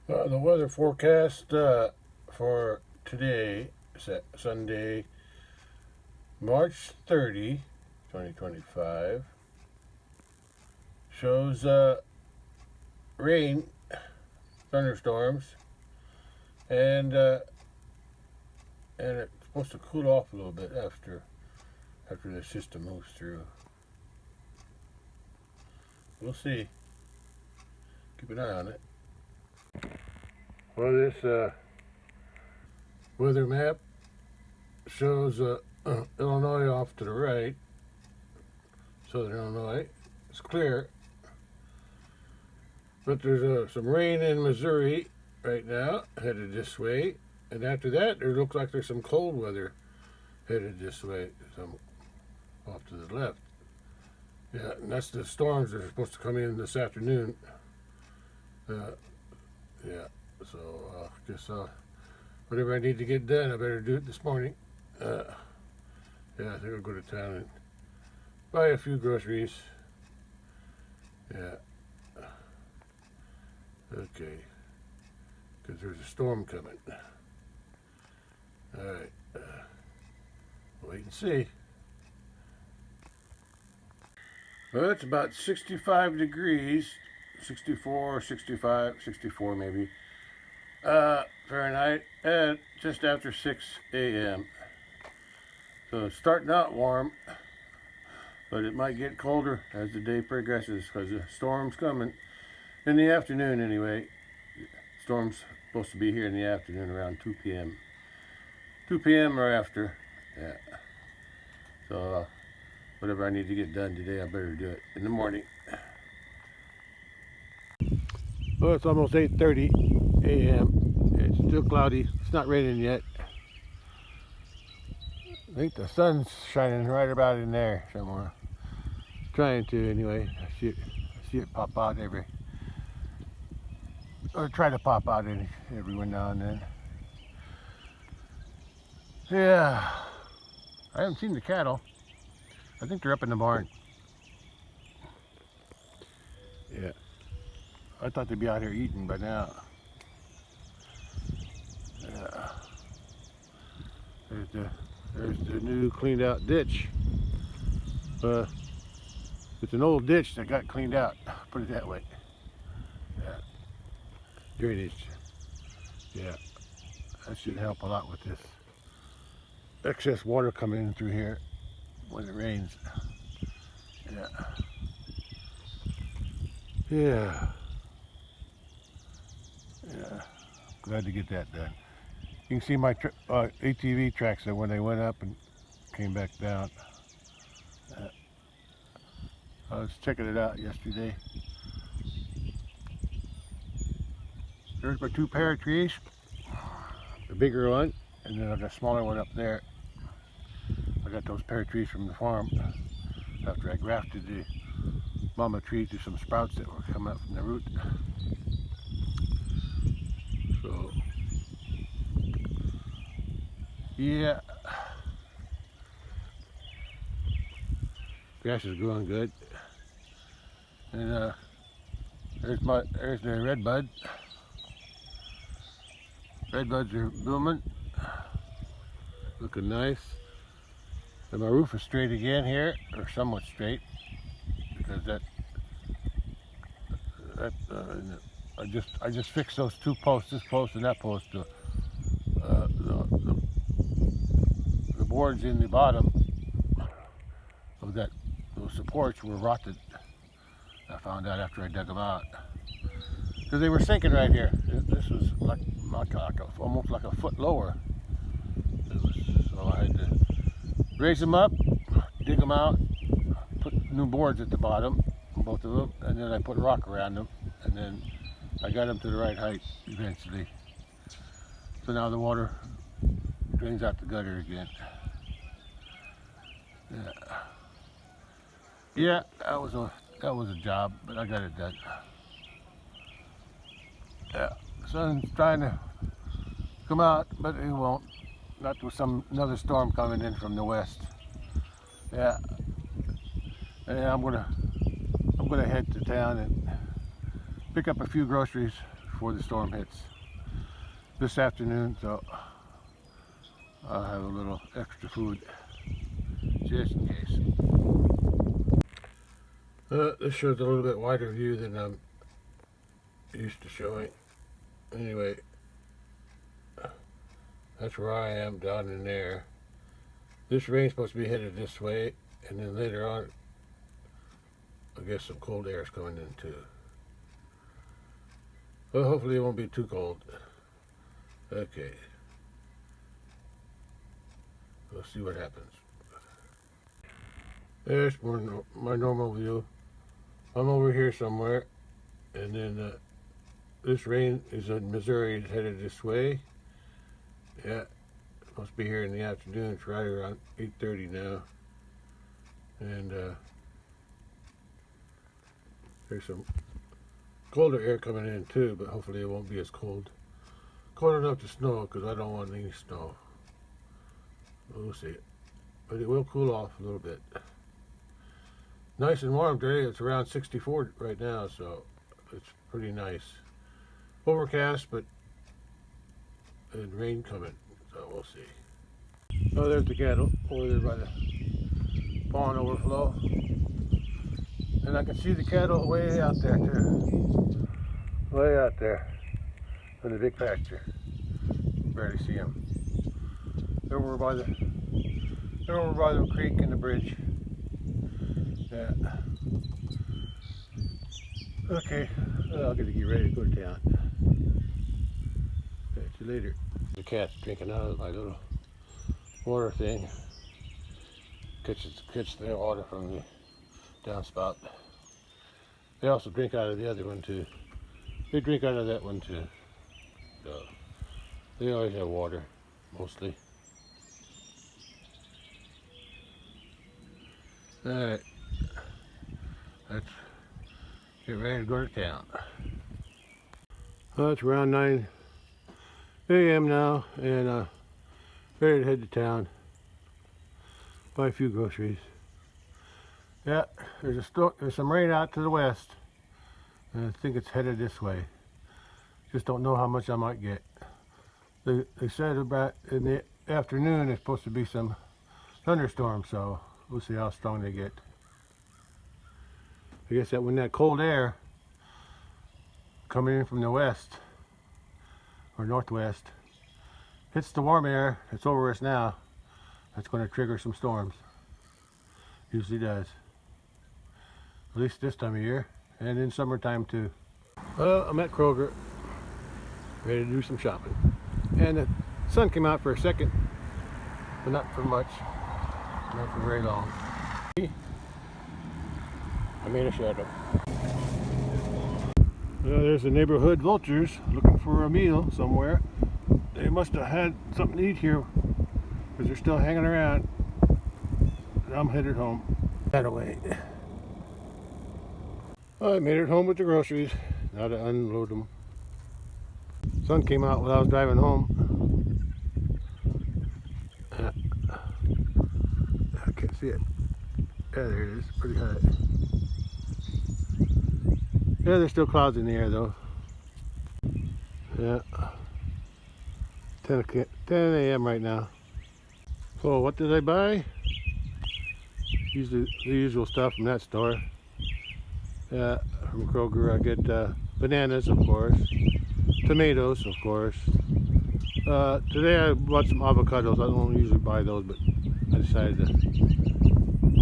The weather forecast for today, Sunday, March 30, 2025, shows rain, thunderstorms, and it's supposed to cool off a little bit after the system moves through. We'll see. Keep an eye on it. Well, this weather map shows Illinois off to the right, southern Illinois. It's clear, but there's some rain in Missouri right now, headed this way, and after that, there looks like there's some cold weather headed this way, some off to the left. Yeah, and that's the storms that are supposed to come in this afternoon. Yeah, so I guess whatever I need to get done, I better do it this morning. Yeah, I think I'll go to town and buy a few groceries. Yeah. Okay. Because there's a storm coming. All right. Wait and see. Well, it's about 65 degrees, 64, 65, 64 maybe, Fahrenheit, at just after 6 a.m. So it's starting out warm, but it might get colder as the day progresses because the storm's coming in the afternoon anyway. Storm's supposed to be here in the afternoon around 2 p.m. 2 p.m. or after, yeah. So whatever I need to get done today, I better do it in the morning. Well, it's almost 8:30 a.m. It's still cloudy. It's not raining yet. I think the sun's shining right about in there somewhere. It's trying to anyway. I see it pop out try to pop out every now and then. Yeah, I haven't seen the cattle. I think they're up in the barn. Yeah, I thought they'd be out here eating by now. Yeah, there's the new cleaned out ditch. It's an old ditch that got cleaned out, put it that way. Yeah, drainage. Yeah, that should help a lot with this excess water coming in through here when it rains. Yeah. Yeah. Yeah. Glad to get that done. You can see my ATV tracks there when they went up and came back down. I was checking it out yesterday. There's my two pear trees. The bigger one, and then the smaller one up there. I got those pear trees from the farm after I grafted the mama tree to some sprouts that were coming up from the root. So, yeah, grass is growing good, and there's the red bud. Red buds are blooming, looking nice. And my roof is straight again here, or somewhat straight, because I just fixed those two posts, this post and that post. The boards in the bottom of those supports were rotted. I found out after I dug them out, because they were sinking right here. This was almost like a foot lower. So I had to raise them up, dig them out, put new boards at the bottom, both of them, and then I put rock around them, and then I got them to the right height eventually. So now the water drains out the gutter again. Yeah, that was a job, but I got it done. Yeah, the sun's trying to come out, but it won't. Not with another storm coming in from the west. Yeah, and I'm gonna head to town and pick up a few groceries before the storm hits this afternoon, so I'll have a little extra food just in case. This shows a little bit wider view than I'm used to showing. Anyway, that's where I am, down in there. This rain's supposed to be headed this way, and then later on, I guess some cold air is coming in too. Well, hopefully it won't be too cold. Okay. We'll see what happens. There's my normal view. I'm over here somewhere, and then this rain is in Missouri. It's headed this way. Yeah, it's supposed to be here in the afternoon. It's right around 8:30 now, and there's some colder air coming in too, but hopefully it won't be as cold enough to snow, because I don't want any snow. We'll see, but it will cool off a little bit. Nice and warm today. It's around 64 right now, so it's pretty nice. Overcast, but and rain coming, so we'll see. Oh, there's the cattle over there by the pond overflow, and I can see the cattle way out there too, way out there in the big pasture. Barely see them. They're over by the creek and the bridge. Yeah. Okay, I'll get ready to go to town. Catch you later. The cat's drinking out of my little water thing. Catch their water from the downspout. They also drink out of the other one too. They drink out of that one too. So they always have water, mostly. Alright. Let's get ready to go to town. Well, it's around 9 a.m. now, and ready to head to town. Buy a few groceries. Yeah, there's some rain out to the west, and I think it's headed this way. Just don't know how much I might get. They said about in the afternoon there's supposed to be some thunderstorms, so we'll see how strong they get. I guess that when that cold air coming in from the west or northwest hits the warm air that's over us now, that's going to trigger some storms. Usually does. At least this time of year, and in summertime too. Well, I'm at Kroger, ready to do some shopping. And the sun came out for a second, but not for much, not for very long. I made a shadow. Well, there's the neighborhood vultures looking for a meal somewhere. They must have had something to eat here, because they're still hanging around. And I'm headed home. That away. I made it home with the groceries. Now to unload them. Sun came out while I was driving home. I can't see it. Yeah, there it is. Pretty high. Yeah, there's still clouds in the air though. Yeah. 10 a.m. right now. So what did I buy? Use the usual stuff from that store. Yeah, from Kroger I get bananas, of course. Tomatoes, of course. Today I bought some avocados. I don't usually buy those, but I decided to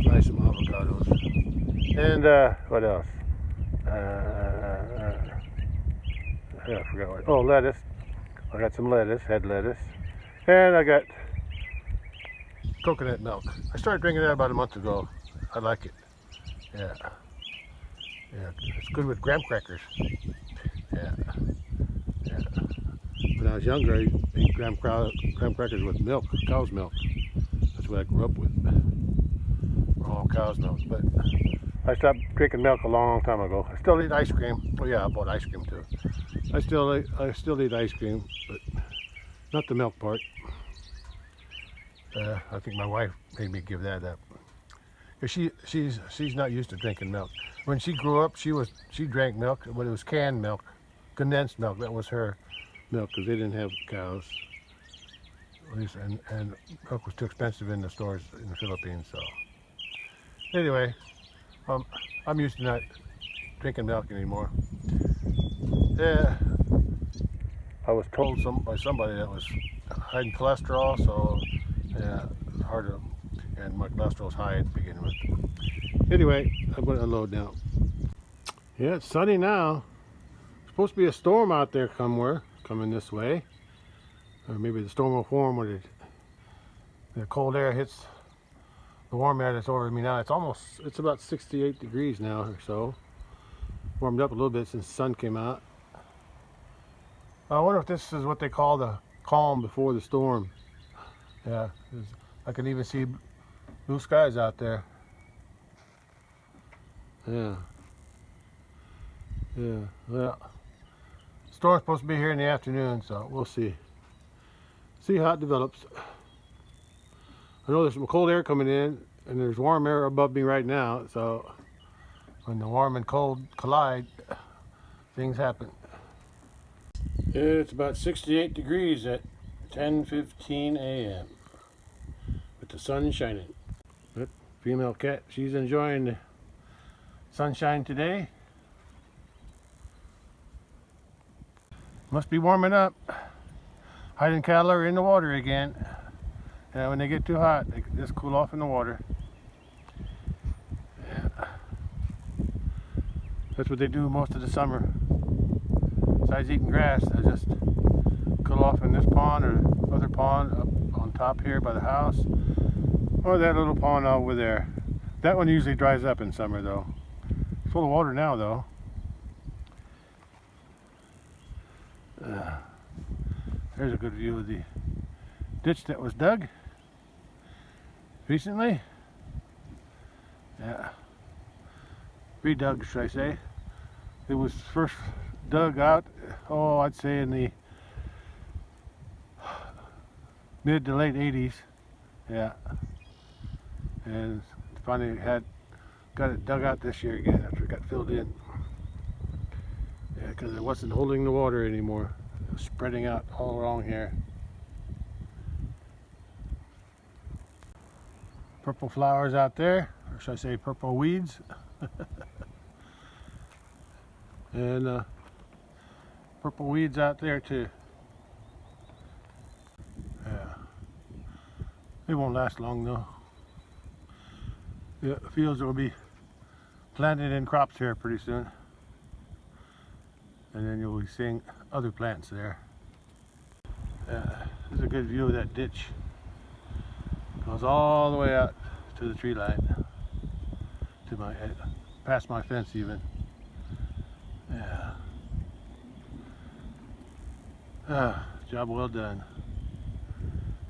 buy some avocados. And what else? I forgot what. Oh, lettuce. I got some lettuce, head lettuce. And I got coconut milk. I started drinking that about a month ago. I like it. Yeah. Yeah, it's good with graham crackers. Yeah. Yeah. When I was younger, I ate graham crackers with milk, cow's milk. That's what I grew up with. All cow's milk. But I stopped drinking milk a long time ago. I still eat ice cream. Oh yeah, I bought ice cream too. I still eat ice cream, but not the milk part. I think my wife made me give that up. Cause she's not used to drinking milk. When she grew up, she drank milk, but it was canned milk. condensed milk. That was her milk because they didn't have cows. At least, and milk was too expensive in the stores in the Philippines. So anyway, I'm used to not drinking milk anymore. Yeah, I was told by somebody that was high in cholesterol, so yeah, it's hard to, and my cholesterol's high to begin with. Anyway, I'm going to unload now. Yeah, it's sunny now. Supposed to be a storm out there somewhere, coming this way. Or maybe the storm will form when the cold air hits the warm air that's over me now. It's about 68 degrees now or so. Warmed up a little bit since the sun came out. I wonder if this is what they call the calm before the storm. Yeah, I can even see blue skies out there. Yeah. Yeah, well, storm's supposed to be here in the afternoon, so we'll see. See how it develops. I know there's some cold air coming in, and there's warm air above me right now, so when the warm and cold collide, things happen. It's about 68 degrees at 10:15 a.m. with the sun shining. But female cat, she's enjoying the sunshine today. Must be warming up. Hiding cattle are in the water again. And when they get too hot, they just cool off in the water. Yeah. That's what they do most of the summer. Besides eating grass, they just cool off in this pond or other pond up on top here by the house, or that little pond over there. That one usually dries up in summer though. It's full of water now though. There's a good view of the ditch that was dug recently. Yeah, redug, should I say. It was first dug out, I'd say in the mid to late 80s. Yeah, and finally got it dug out this year again after it got filled in. Yeah, because it wasn't holding the water anymore. It was spreading out all along here. Purple flowers out there, or should I say purple weeds. And purple weeds out there too. Yeah, they won't last long though. The fields will be planted in crops here pretty soon, and then you'll be seeing other plants there. There's a good view of that ditch. Goes all the way out to the tree line, to my past my fence even. Yeah. Job well done.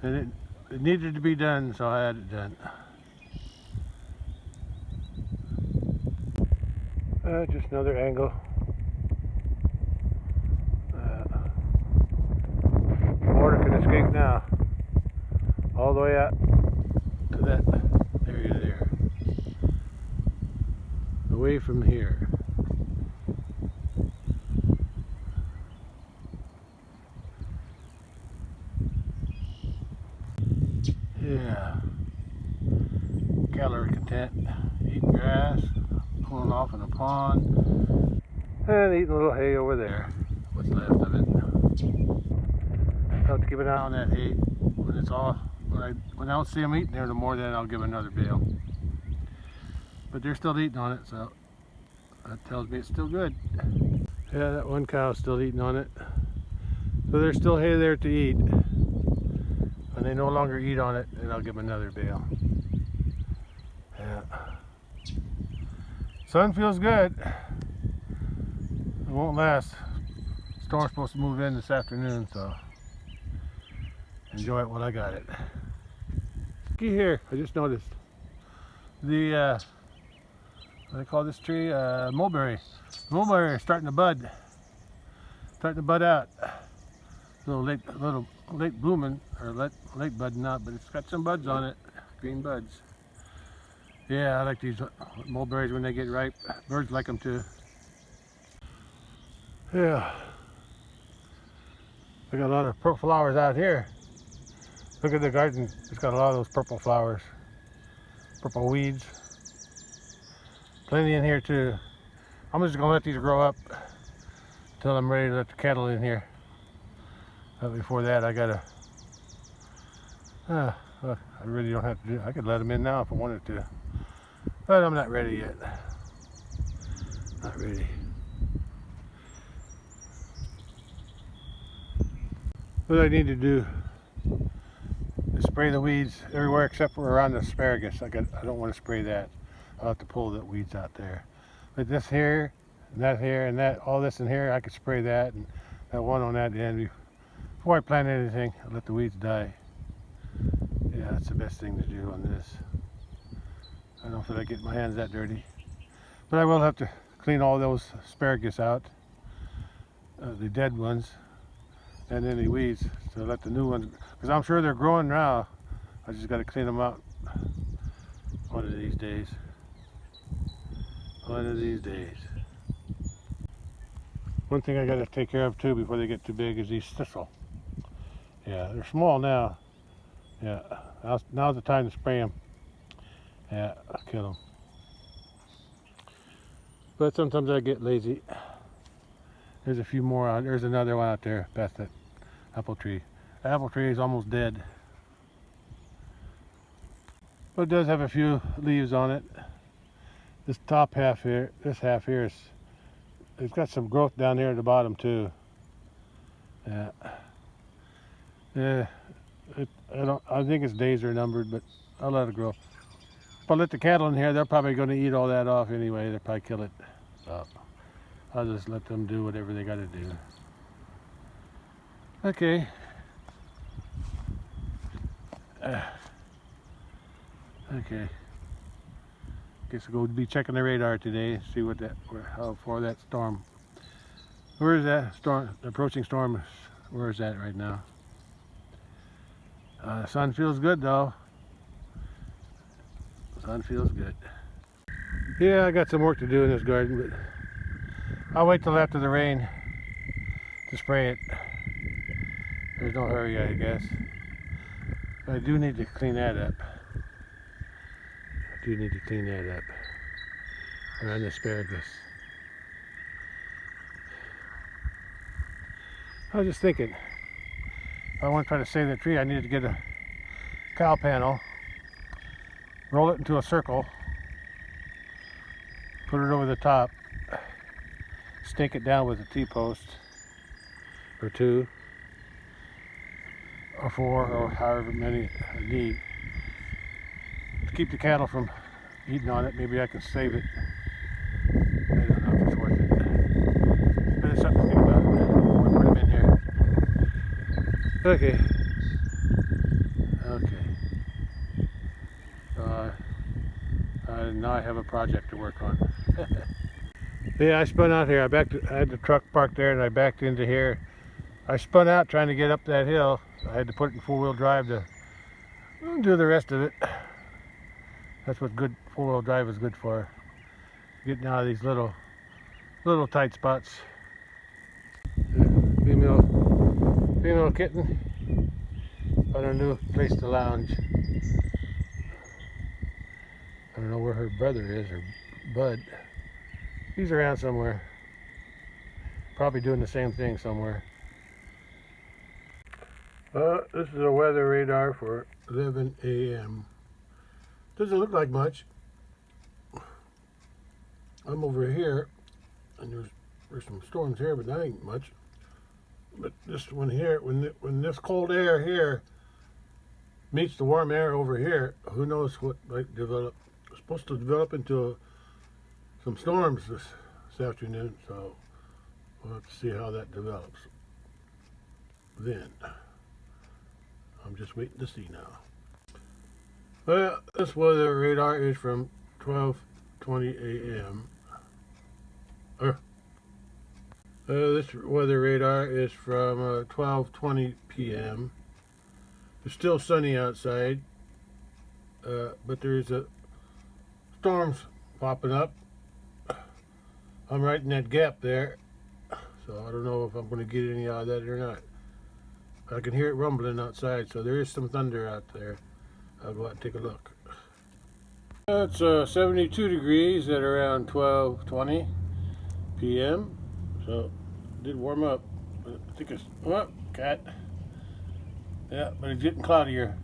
And it needed to be done, so I had it done. Just another angle. Water can escape now, all the way out to that area there, away from here. Yeah, cattle are content, eating grass, cooling off in a pond, and eating a little hay over there, what's left of it. I'll have to keep an eye on that hay when it's all, when I don't see them eating there no more, then I'll give another bale. But they're still eating on it, so that tells me it's still good. Yeah, that one cow's still eating on it. So there's still hay there to eat. When they no longer eat on it, then I'll give them another bale. Yeah. Sun feels good. It won't last. Storm's supposed to move in this afternoon, so enjoy it while I got it. Looky here, I just noticed the what do they call this tree? Mulberry. Mulberry is starting to bud. Starting to bud out. A little late blooming, or late budding out, but it's got some buds on it. Green buds. Yeah, I like these mulberries when they get ripe. Birds like them too. Yeah, I got a lot of purple flowers out here. Look at the garden. It's got a lot of those purple flowers. Purple weeds. Plenty in here too. I'm just gonna let these grow up until I'm ready to let the cattle in here. But before that, I gotta. I really don't have to do. I could let them in now if I wanted to, but I'm not ready yet. Not ready. What I need to do is spray the weeds everywhere except for around the asparagus. I don't want to spray that. I'll have to pull the weeds out there. But this here, and that here, and that, all this in here, I could spray that, and that one on that end. Before I plant anything, I let the weeds die. Yeah, that's the best thing to do on this. I don't feel like getting my hands that dirty. But I will have to clean all those asparagus out, the dead ones, and any weeds, to let the new ones, because I'm sure they're growing now. I just got to clean them out one of these days. One of these days. One thing I got to take care of too before they get too big is these thistle. Yeah, they're small now. Yeah, now's the time to spray them. Yeah, I'll kill them. But sometimes I get lazy. There's a few more out. There's another one out there past that apple tree. The apple tree is almost dead, but it does have a few leaves on it. This top half here, this half here is, it's got some growth down here at the bottom too. Yeah. Yeah. I think its days are numbered, but I'll let it grow. If I let the cattle in here, they're probably going to eat all that off anyway. They'll probably kill it. So I'll just let them do whatever they got to do. Okay. Okay. Guess we'll go be checking the radar today. See how far that storm. Where is that storm? The approaching storm. Where is that right now? The sun feels good though. The sun feels good. Yeah, I got some work to do in this garden, but I'll wait till after the rain to spray it. There's no hurry, I guess. But I do need to clean that up. I do need to clean that up around the asparagus. I was just thinking, if I want to try to save the tree, I need to get a cow panel, roll it into a circle, put it over the top, stake it down with a T-post or 2 or 4 or however many I need to keep the cattle from eating on it. Maybe I can save it. I don't know if it's worth it, but it's something to think about. We'll put them in here. Okay. Now I have a project to work on. Yeah, I spun out here. I had the truck parked there, and I backed into here. I spun out trying to get up that hill. I had to put it in 4-wheel drive to do the rest of it. That's what good 4-wheel drive is good for. Getting out of these little tight spots. Female kitten on a new place to lounge. I don't know where her brother is, or Bud. He's around somewhere. Probably doing the same thing somewhere. This is a weather radar for 11 a.m. Doesn't look like much. I'm over here, and there's some storms here, but that ain't much. But this one here, when this cold air here meets the warm air over here, who knows what might develop. It's supposed to develop into some storms this afternoon, so we'll have to see how that develops. Then, I'm just waiting to see now. Well, this weather radar is from 12:20 a.m. This weather radar is from 12:20 p.m. It's still sunny outside, but there's storms popping up. I'm right in that gap there, so I don't know if I'm going to get any out of that or not. I can hear it rumbling outside, so there is some thunder out there. I'll go out and take a look. It's 72 degrees at around 12:20 p.m. So it did warm up. But I think it's, oh, cat. Yeah, but it's getting cloudier.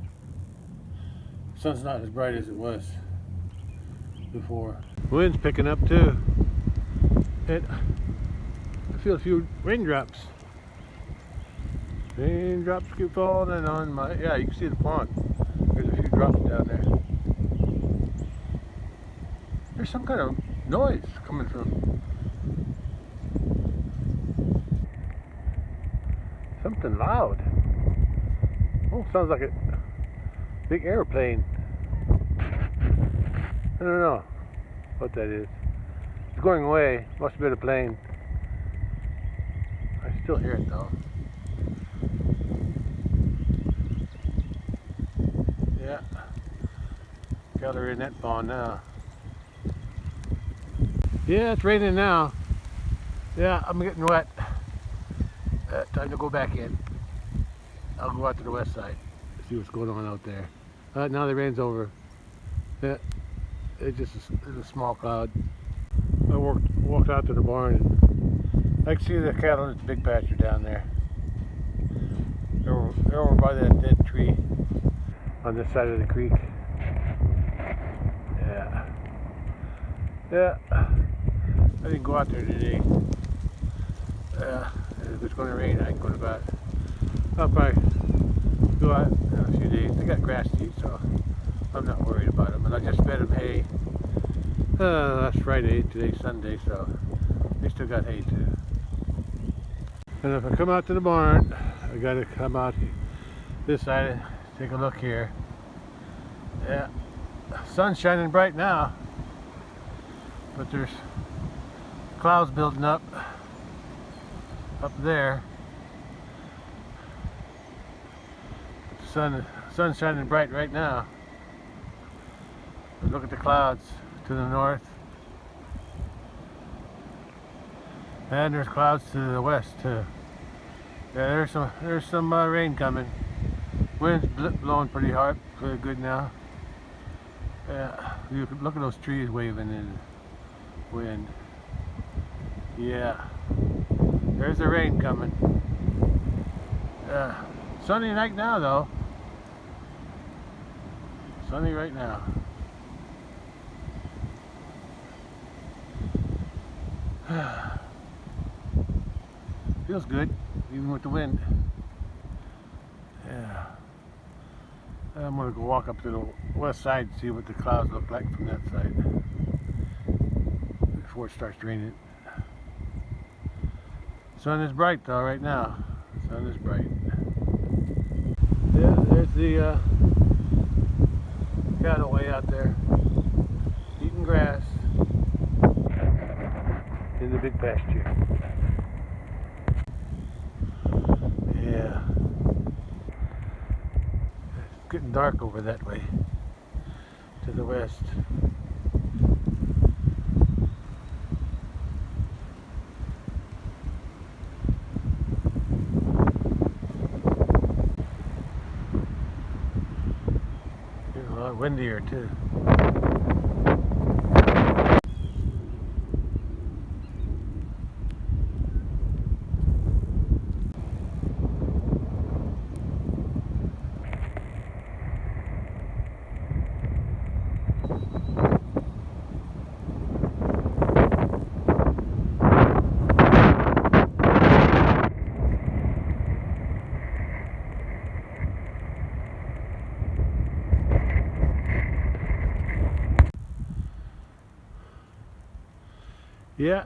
The sun's not as bright as it was before. Wind's picking up too. And I feel a few raindrops. Raindrops keep falling on my, yeah, you can see the pond. There's a few drops down there. There's some kind of noise coming from something loud. Oh, sounds like a big airplane. I don't know what that is. It's going away. Must have been a plane. I still hear it though. Yeah. Got her in that pond now. Yeah, it's raining now. Yeah, I'm getting wet. Time to go back in. I'll go out to the west side, see what's going on out there. Now the rain's over. Yeah, it's just a small cloud. I walked out to the barn and I can see the cattle in the big pasture down there. They're over by that dead tree on this side of the creek. Yeah. Yeah. I didn't go out there today. If it's going to rain, I can go to bed. I'll probably go out in a few days. They got grass to eat, so I'm not worried about them. And I just fed them hay last Friday. Today's Sunday, so they still got hay too. And if I come out to the barn, I got to come out this side and take a look here. Yeah, sun's shining bright now, but there's clouds building up there. The sun's shining bright right now. But look at the clouds to the north, and there's clouds to the west too. Yeah, there's some rain coming. Wind's blowing pretty hard, pretty good now. Yeah, you can look at those trees waving in the wind. Yeah, there's the rain coming. Sunny night now though. Sunny right now. Feels good, even with the wind. Yeah. I'm gonna go walk up to the west side and see what the clouds look like from that side before it starts raining. Sun is bright though right now. Sun is bright. Yeah, there's the cattle way out there eating grass in the big pasture. Yeah. It's getting dark over that way to the west. A lot windier too. Yeah,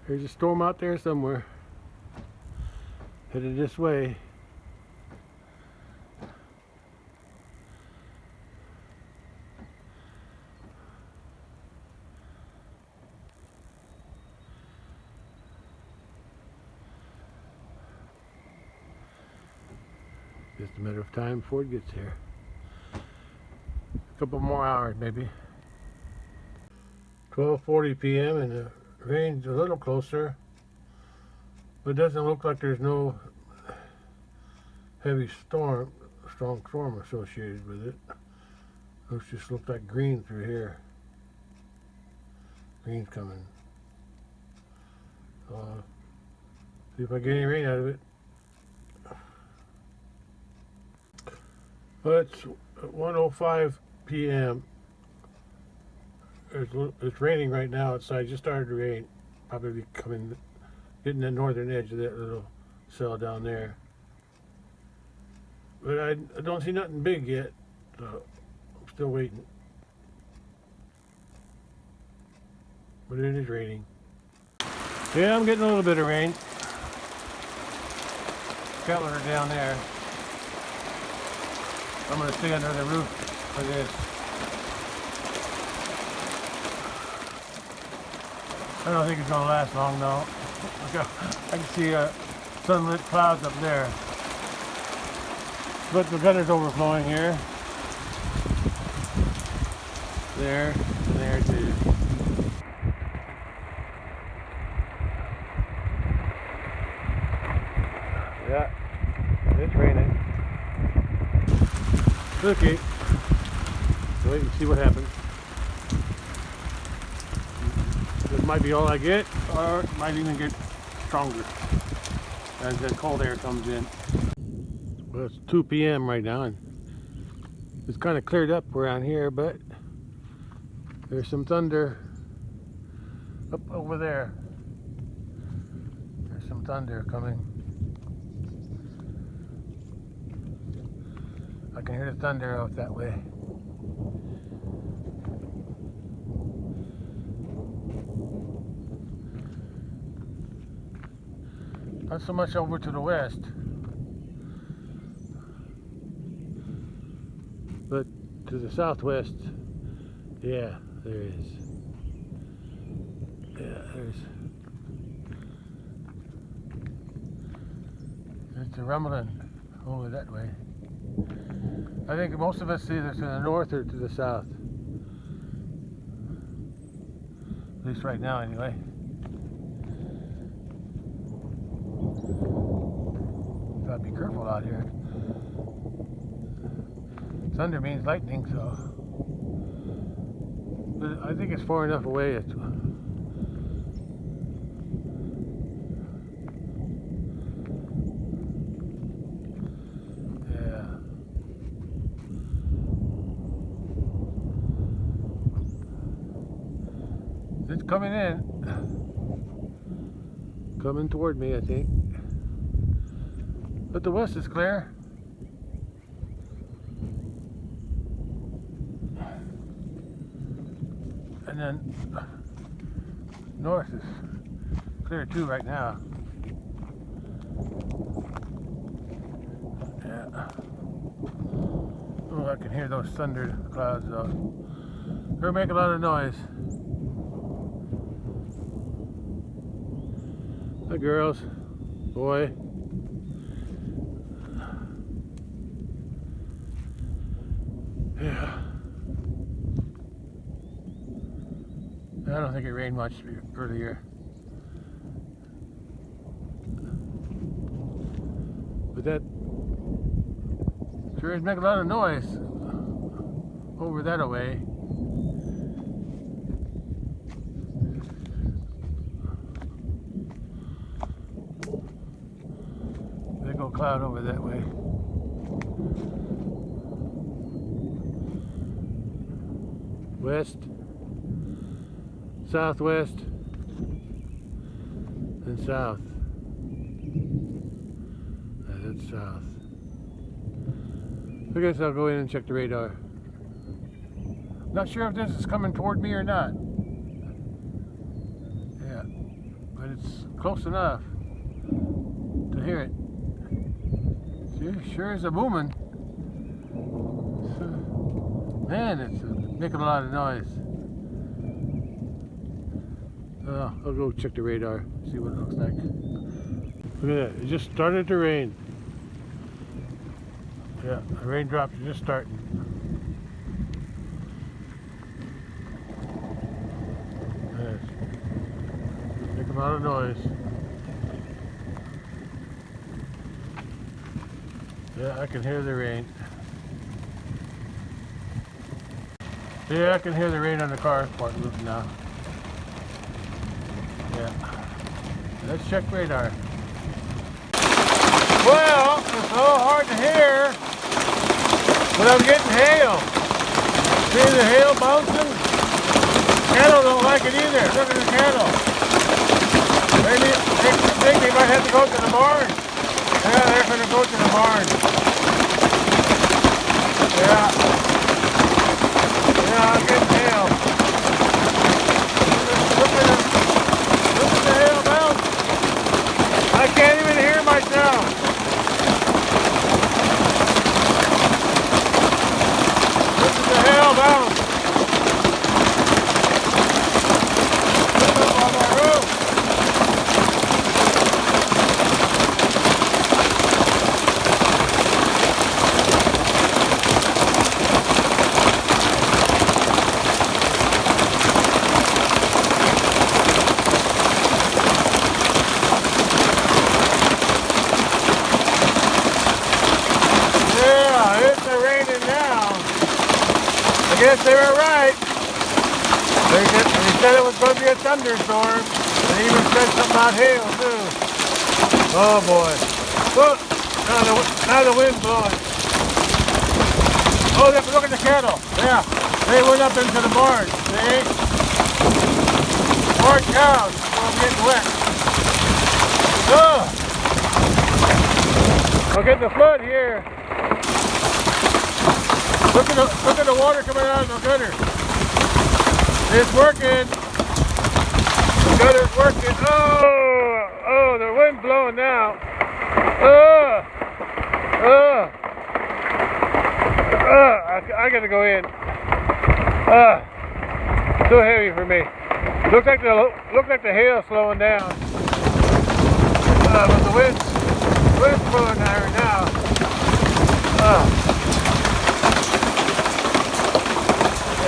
there's a storm out there somewhere, headed this way. Just a matter of time before it gets here. A couple more hours maybe. 12:40 p.m. and the rain's a little closer, but it doesn't look like there's no heavy storm, strong storm associated with it. Those just look like green through here. Green's coming. See if I get any rain out of it. Well, it's 1:05 p.m. It's raining right now outside. Just started to rain. Probably coming, hitting the northern edge of that little cell down there. But I don't see nothing big yet, so I'm still waiting. But it is raining. Yeah, I'm getting a little bit of rain. Kettler down there. I'm going to stay under the roof for this. I don't think it's going to last long though. I can see sunlit clouds up there. But the gutter's overflowing here. There, and there too. Yeah, it's raining. Okay, wait and see what happens. This might be all I get, or it might even get stronger as the cold air comes in. Well, it's 2 p.m. right now, and it's kind of cleared up around here, but there's some thunder up over there. There's some thunder coming. I can hear the thunder out that way. Not so much over to the west, but to the southwest, yeah, there is. Yeah, there's a rumbling over that way. I think most of us see this to the north or to the south. At least right now, anyway. Gotta be careful out here. Thunder means lightning, so. But I think it's far enough away. It's coming in. Coming toward me, I think. But the west is clear. And then north is clear too right now. Yeah. Oh, I can hear those thunder clouds though. They're making a lot of noise. Hi girls, boy. Yeah. I don't think it rained much earlier. But that sure is making a lot of noise over that away. Big old cloud over that way. West, southwest, and south. That's south. I guess I'll go in and check the radar. Not sure if this is coming toward me or not. Yeah, but it's close enough to hear it. See, sure is a booming. Man, it's making a lot of noise. I'll go check the radar, see what it looks like. Look at that, it just started to rain. Yeah, the raindrops are just starting. Yes. Making a lot of noise. Yeah, I can hear the rain. Yeah, I can hear the rain on the car part roof now. Yeah. Let's check radar. Well, it's a little hard to hear, but I'm getting hail. See the hail bouncing? Cattle don't like it either. Look at the cattle. Maybe I think they might have to go to the barn. Yeah, they're going to go to the barn. Yeah. Yeah, I'm getting hail. Look at the hail bounce. I can't even hear myself. Look at the hail bounce. Look up on my roof. I guess they were right. They said it was going to be a thunderstorm. They even said something about hail too. Oh boy. Look, now the wind's blowing. Oh, look at the cattle. Yeah, they went up into the barn. See? Barn cows. Oh, I'm getting wet. Oh. We're getting the flood here. Look at the water coming out of the gutter. It's working. The gutter's working. Oh, the wind's blowing now. I gotta go in. Too heavy for me. Looks like the hail's slowing down. But the wind's blowing right now.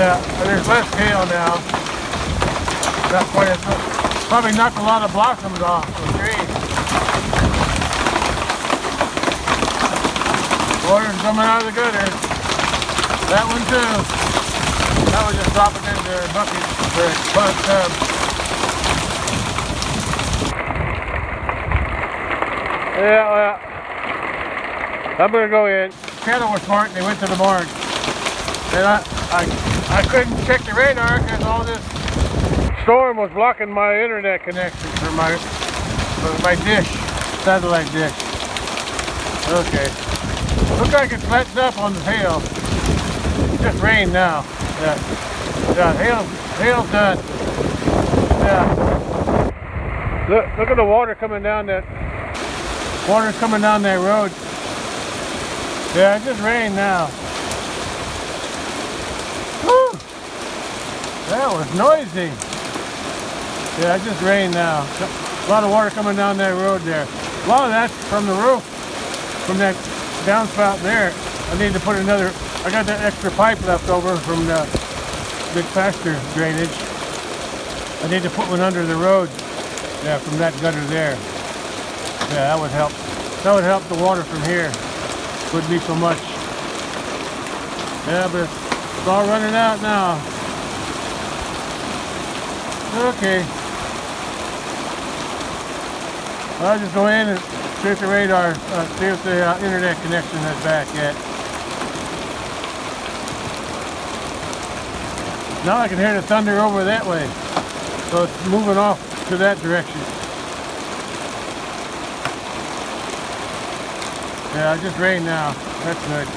Yeah, there's less hail now. Not quite as much. Probably knocked a lot of blossoms off the trees. Water's coming out of the gutter. That one too. That was just dropping into a bucket for a bug tub. Yeah, well, I'm gonna go in. Cattle were smart and they went to the barn. And I couldn't check the radar because all this storm was blocking my internet connection for my dish, satellite dish. Okay. Looks like it's letting up on the hail. It's just rain now. Yeah, hail's done. Yeah. Look at the water coming down that. Water's coming down that road. Yeah, it just rained now. Woo! That was noisy. Yeah, it just rained now. A lot of water coming down that road there. A lot of that's from the roof, from that downspout there. I need to put another, I got that extra pipe left over from the big pasture drainage. I need to put one under the road. Yeah, from that gutter there. Yeah, that would help. That would help the water from here. Wouldn't be so much. Yeah, but it's all running out now. Okay. I'll just go in and see if the radar, see if the internet connection is back yet. Now I can hear the thunder over that way. So it's moving off to that direction. Yeah, it just rained now. That's good.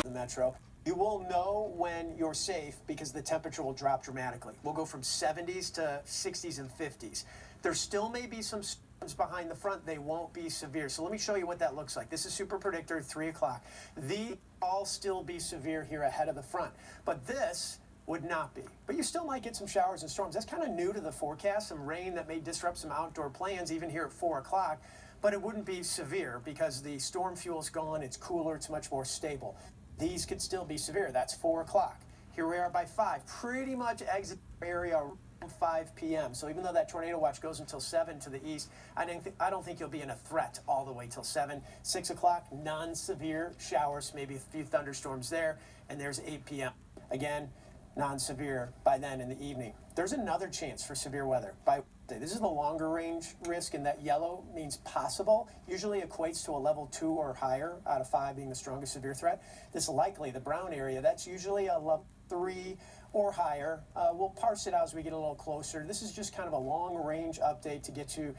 The metro. You will know when you're safe because the temperature will drop dramatically. We'll go from 70s to 60s and 50s. There still may be some storms behind the front. They won't be severe. So let me show you what that looks like. This is Super Predictor 3 o'clock. These all still be severe here ahead of the front. But this would not be. But you still might get some showers and storms. That's kind of new to the forecast. Some rain that may disrupt some outdoor plans even here at 4 o'clock. But it wouldn't be severe because the storm fuel's gone. It's cooler. It's much more stable. These could still be severe. That's 4 o'clock. Here we are by 5. Pretty much exit area around 5 p.m. So even though that tornado watch goes until 7 to the east, I don't think you'll be in a threat all the way till 7. 6 o'clock, non-severe showers, maybe a few thunderstorms there, and there's 8 p.m. Again, non-severe by then in the evening. There's another chance for severe weather by Wednesday. This is the longer range risk, and that yellow means possible. Usually equates to a level 2 or higher out of 5 being the strongest severe threat. This likely, the brown area, that's usually a level 3 or higher. We'll parse it out as we get a little closer. This is just kind of a long range update to get you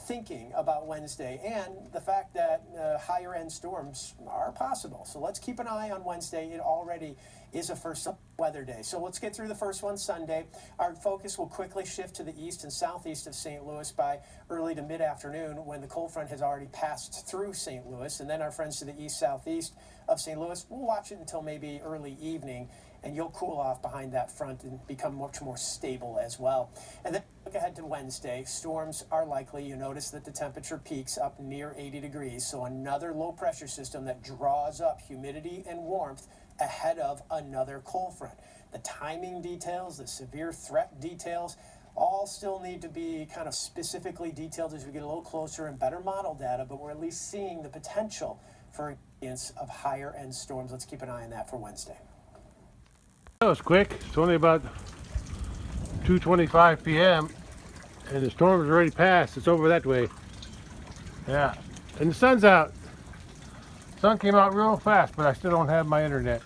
thinking about Wednesday and the fact that higher end storms are possible. So let's keep an eye on Wednesday. It already is a first weather day. So let's get through the first one, Sunday. Our focus will quickly shift to the east and southeast of St. Louis by early to mid-afternoon when the cold front has already passed through St. Louis. And then our friends to the east, southeast of St. Louis, we'll watch it until maybe early evening, and you'll cool off behind that front and become much more stable as well. And then look ahead to Wednesday. Storms are likely. You notice that the temperature peaks up near 80 degrees. So another low pressure system that draws up humidity and warmth ahead of another cold front. The timing details, the severe threat details, all still need to be kind of specifically detailed as we get a little closer and better model data, but we're at least seeing the potential for incidence of higher end storms. Let's keep an eye on that for Wednesday. That was quick. It's only about 2:25 p.m. and the storm has already passed. It's over that way. Yeah, and the sun's out. Sun came out real fast, but I still don't have my internet.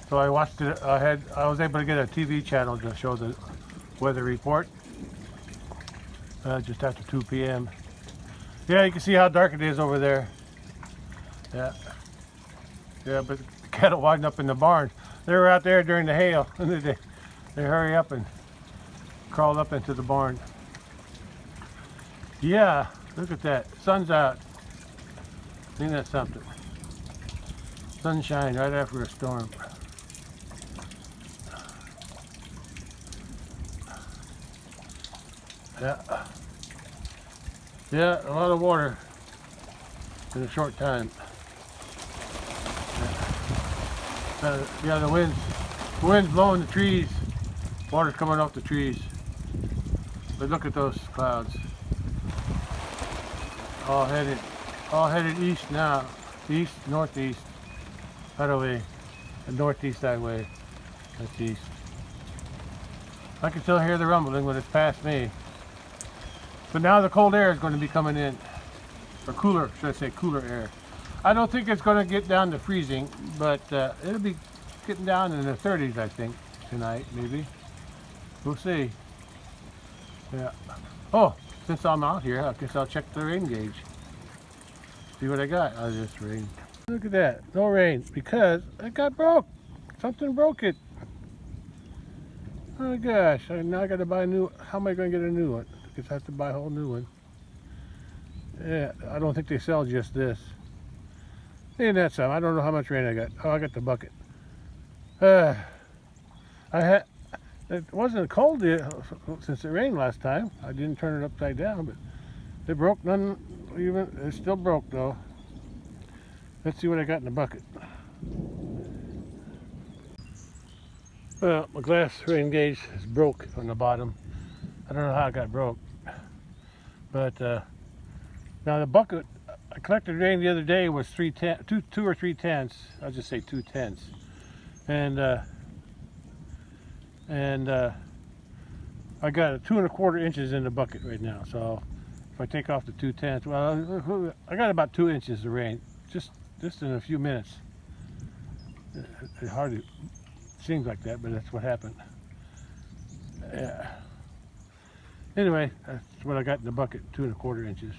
So I watched it. I was able to get a TV channel to show the weather report just after 2 p.m. Yeah, you can see how dark it is over there. Yeah, but the cattle winding up in the barn. They were out there during the hail, and they hurry up and crawled up into the barn. Yeah, look at that. Sun's out. Isn't that something? Sunshine right after a storm. Yeah, a lot of water in a short time. Yeah, the wind's blowing the trees. Water's coming off the trees. But look at those clouds. All headed east now. East, northeast. That way. And northeast that way. That's east. I can still hear the rumbling when it's past me. But now the cold air is going to be coming in. Or cooler, should I say cooler air. I don't think it's going to get down to freezing, but it'll be getting down in the 30s, I think, tonight, maybe. We'll see. Yeah. Oh, since I'm out here, I guess I'll check the rain gauge. See what I got. Oh, just rain. Look at that. No rain because it got broke. Something broke it. Oh gosh. Now I got to buy a new. How am I going to get a new one? I guess I have to buy a whole new one. Yeah, I don't think they sell just this. Ain't that some? I don't know how much rain I got. Oh, I got the bucket. It wasn't cold since it rained last time. I didn't turn it upside down, but it broke none even. It still broke though. Let's see what I got in the bucket. Well, my glass rain gauge is broke on the bottom. I don't know how it got broke, but now the bucket I collected rain the other day was 2 or 3/10. I'll just say 2/10, and I got 2 1/4 inches in the bucket right now. So if I take off the 2/10, well, I got about 2 inches of rain just in a few minutes. It hardly seems like that, but that's what happened. Yeah. Anyway, that's what I got in the bucket, 2 1/4 inches.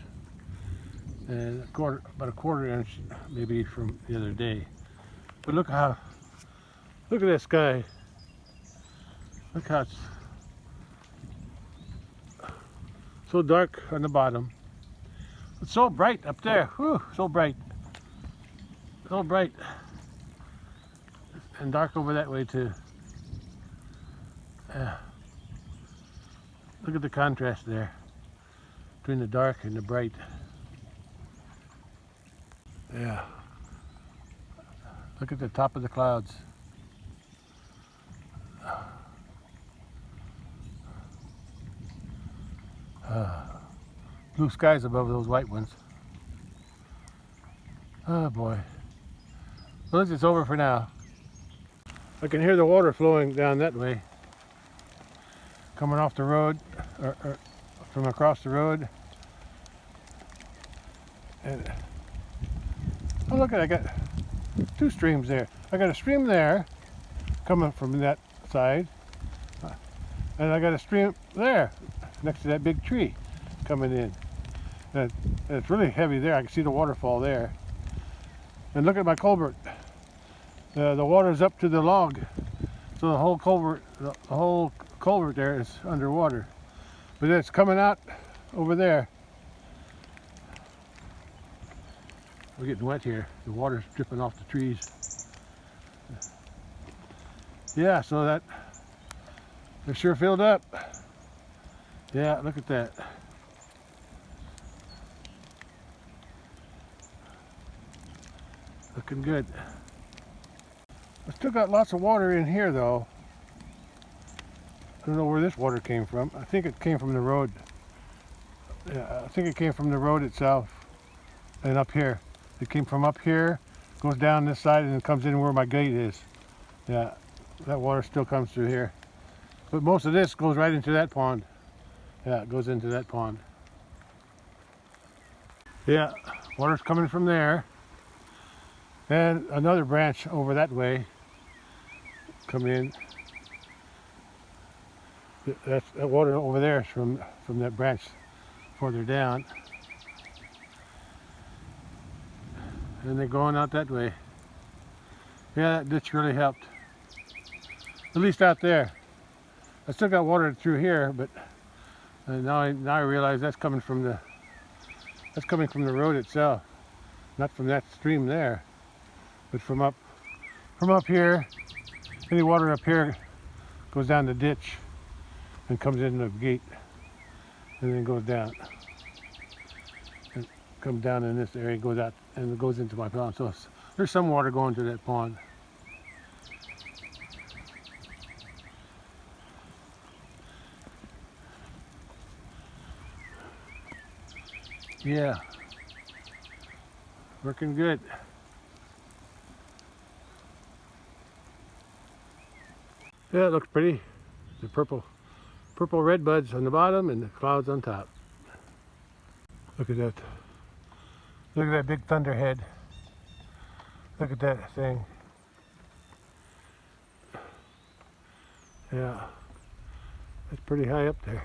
And about a 1/4 inch maybe from the other day. But look at that sky. Look how it's so dark on the bottom. It's so bright up there. Whew, so bright. So bright. And dark over that way too. Look at the contrast there between the dark and the bright. Yeah. Look at the top of the clouds. Blue skies above those white ones. Oh boy. Well, it's over for now. I can hear the water flowing down that way, coming off the road, or from across the road. And oh, look at, I got two streams there. I got a stream there coming from that side, and I got a stream there next to that big tree coming in. And it's really heavy there. I can see the waterfall there. And look at my culvert. The water's up to the log, so the whole culvert there is underwater. But it's coming out over there. We're getting wet here. The water's dripping off the trees. Yeah, so they're sure filled up. Yeah, look at that. Looking good. I still got lots of water in here though. I don't know where this water came from. I think it came from the road. Yeah, I think it came from the road itself and up here. It came from up here, goes down this side, and then comes in where my gate is. Yeah, that water still comes through here. But most of this goes right into that pond. Yeah, it goes into that pond. Yeah, water's coming from there. And another branch over that way come in. That water over there is from that branch further down. And they're going out that way. Yeah, that ditch really helped. At least out there. I still got water through here, but now I realize that's coming from the road itself, not from that stream there, but from up here. Any water up here goes down the ditch and comes in the gate, and then goes down. And comes down in this area, goes out, and it goes into my pond. So there's some water going to that pond. Yeah, working good. Yeah, it looks pretty. The purple red buds on the bottom and the clouds on top. Look at that. Look at that big thunderhead. Look at that thing. Yeah, it's pretty high up there.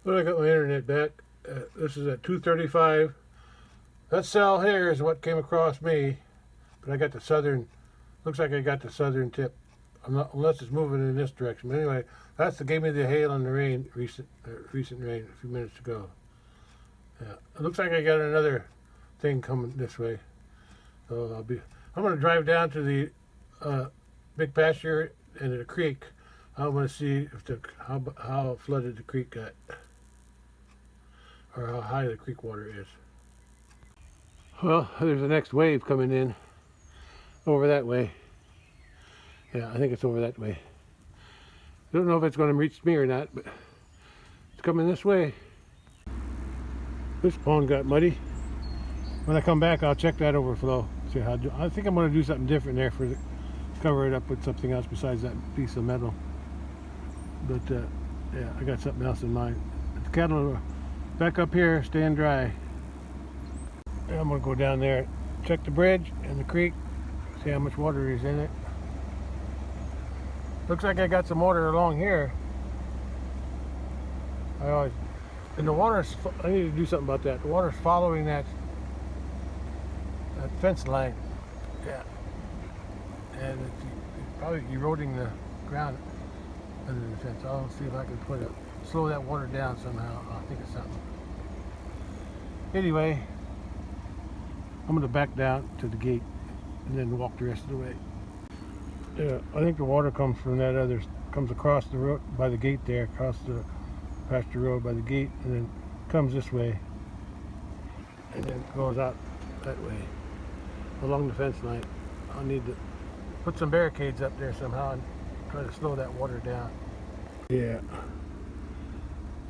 Well, I got my internet back. This is at 2:35. That cell here is what came across me, but I got the southern. Looks like I got the southern tip. I'm not, unless it's moving in this direction. But anyway, that's the gave me the hail and the rain, recent rain a few minutes ago. Yeah, it looks like I got another thing coming this way. So I'm going to drive down to the big pasture and the creek. I want to see if how flooded the creek got, or how high the creek water is. Well, there's the next wave coming in over that way. Yeah, I think it's over that way. Don't know if it's going to reach me or not, but it's coming this way. This pond got muddy. When I come back, I'll check that overflow. See how I think I'm going to do something different there cover it up with something else besides that piece of metal. But yeah, I got something else in mind. The cattle are back up here, staying dry. And I'm going to go down there, check the bridge and the creek, see how much water is in it. Looks like I got some water along here. And the water's, I need to do something about that. The water's following that fence line. Yeah. And it's probably eroding the ground under the fence. I'll see if I can slow that water down somehow. I think it's something. Anyway, I'm going to back down to the gate and then walk the rest of the way. Yeah, I think the water comes from comes across the road by the gate there, across the pasture road by the gate, and then comes this way, and then goes out that way, along the fence line. I'll need to put some barricades up there somehow and Try to slow that water down. Yeah.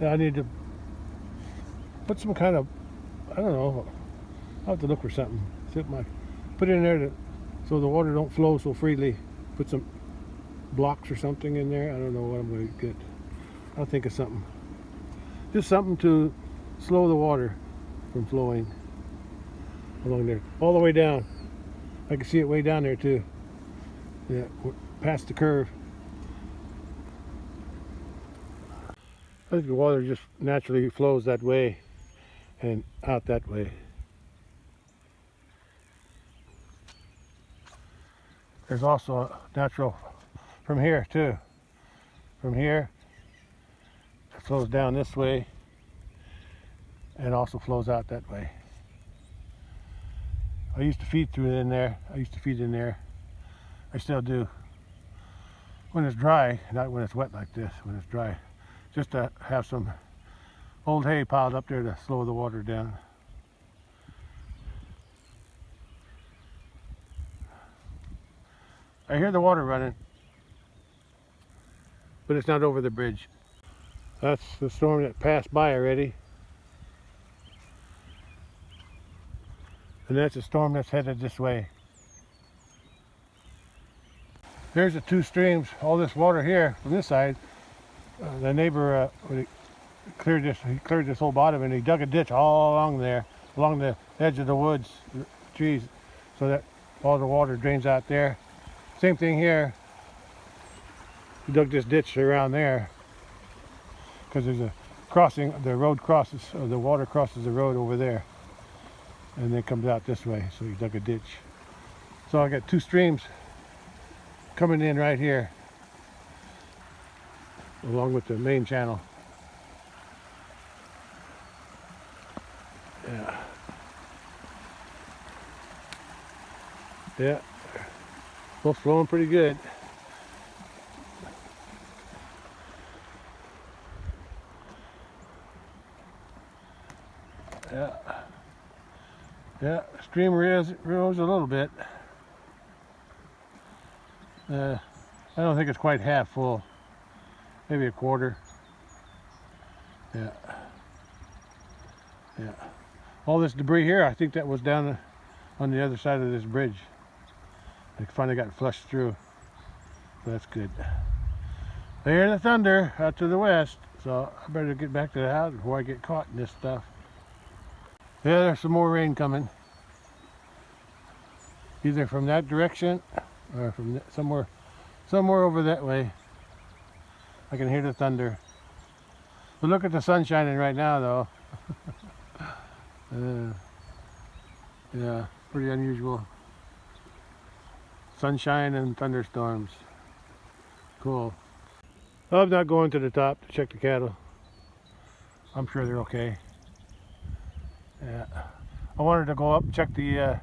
I need to put some kind of, I don't know, I'll have to look for something. Put it in there so the water don't flow so freely. Put some blocks or something in there. I don't know what I'm going to get. I'll think of something. Just something to slow the water from flowing along there. All the way down. I can see it way down there too. Yeah, past the curve. I think the water just naturally flows that way and out that way. There's also a natural from here too. From here, it flows down this way and also flows out that way. I used to feed through in there. I still do. When it's dry, not when it's wet like this, when it's dry. Just to have some old hay piled up there to slow the water down. I hear the water running, but it's not over the bridge. That's the storm that passed by already. And that's a storm that's headed this way. There's the two streams, all this water here from this side. The neighbor he cleared this whole bottom, and he dug a ditch all along there, along the edge of the woods, the trees, so that all the water drains out there. Same thing here. He dug this ditch around there because there's a crossing. The road crosses, or the water crosses the road over there, and then comes out this way. So he dug a ditch. So I got two streams coming in right here, along with the main channel. Yeah. Yeah. Both flowing pretty good. Yeah. Yeah, stream rose a little bit. I don't think it's quite half full. Maybe a quarter. Yeah. Yeah. All this debris here, I think that was down on the other side of this bridge. It finally got flushed through. So that's good. I hear the thunder out to the west, so I better get back to the house before I get caught in this stuff. Yeah, there's some more rain coming. Either from that direction or from somewhere over that way. I can hear the thunder. But look at the sun shining right now, though. Yeah, pretty unusual. Sunshine and thunderstorms. Cool. I'm not going to the top to check the cattle. I'm sure they're okay. Yeah. I wanted to go up and check the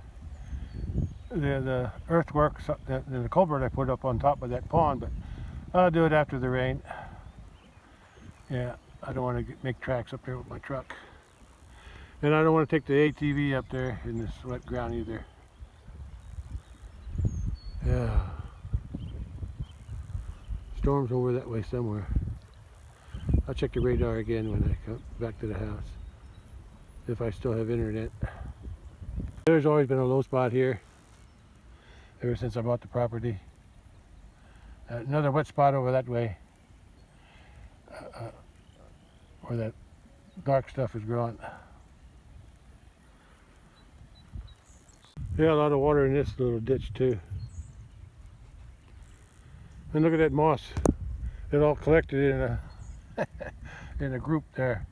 earthworks, the culvert I put up on top of that pond, but I'll do it after the rain. Yeah, I don't want to make tracks up there with my truck. And I don't want to take the ATV up there in this wet ground either. Yeah. Storm's over that way somewhere. I'll check the radar again when I come back to the house, if I still have internet. There's always been a low spot here ever since I bought the property. Another wet spot over that way, where that dark stuff is growing. Yeah, a lot of water in this little ditch too. And look at that moss. It all collected in a in a group there.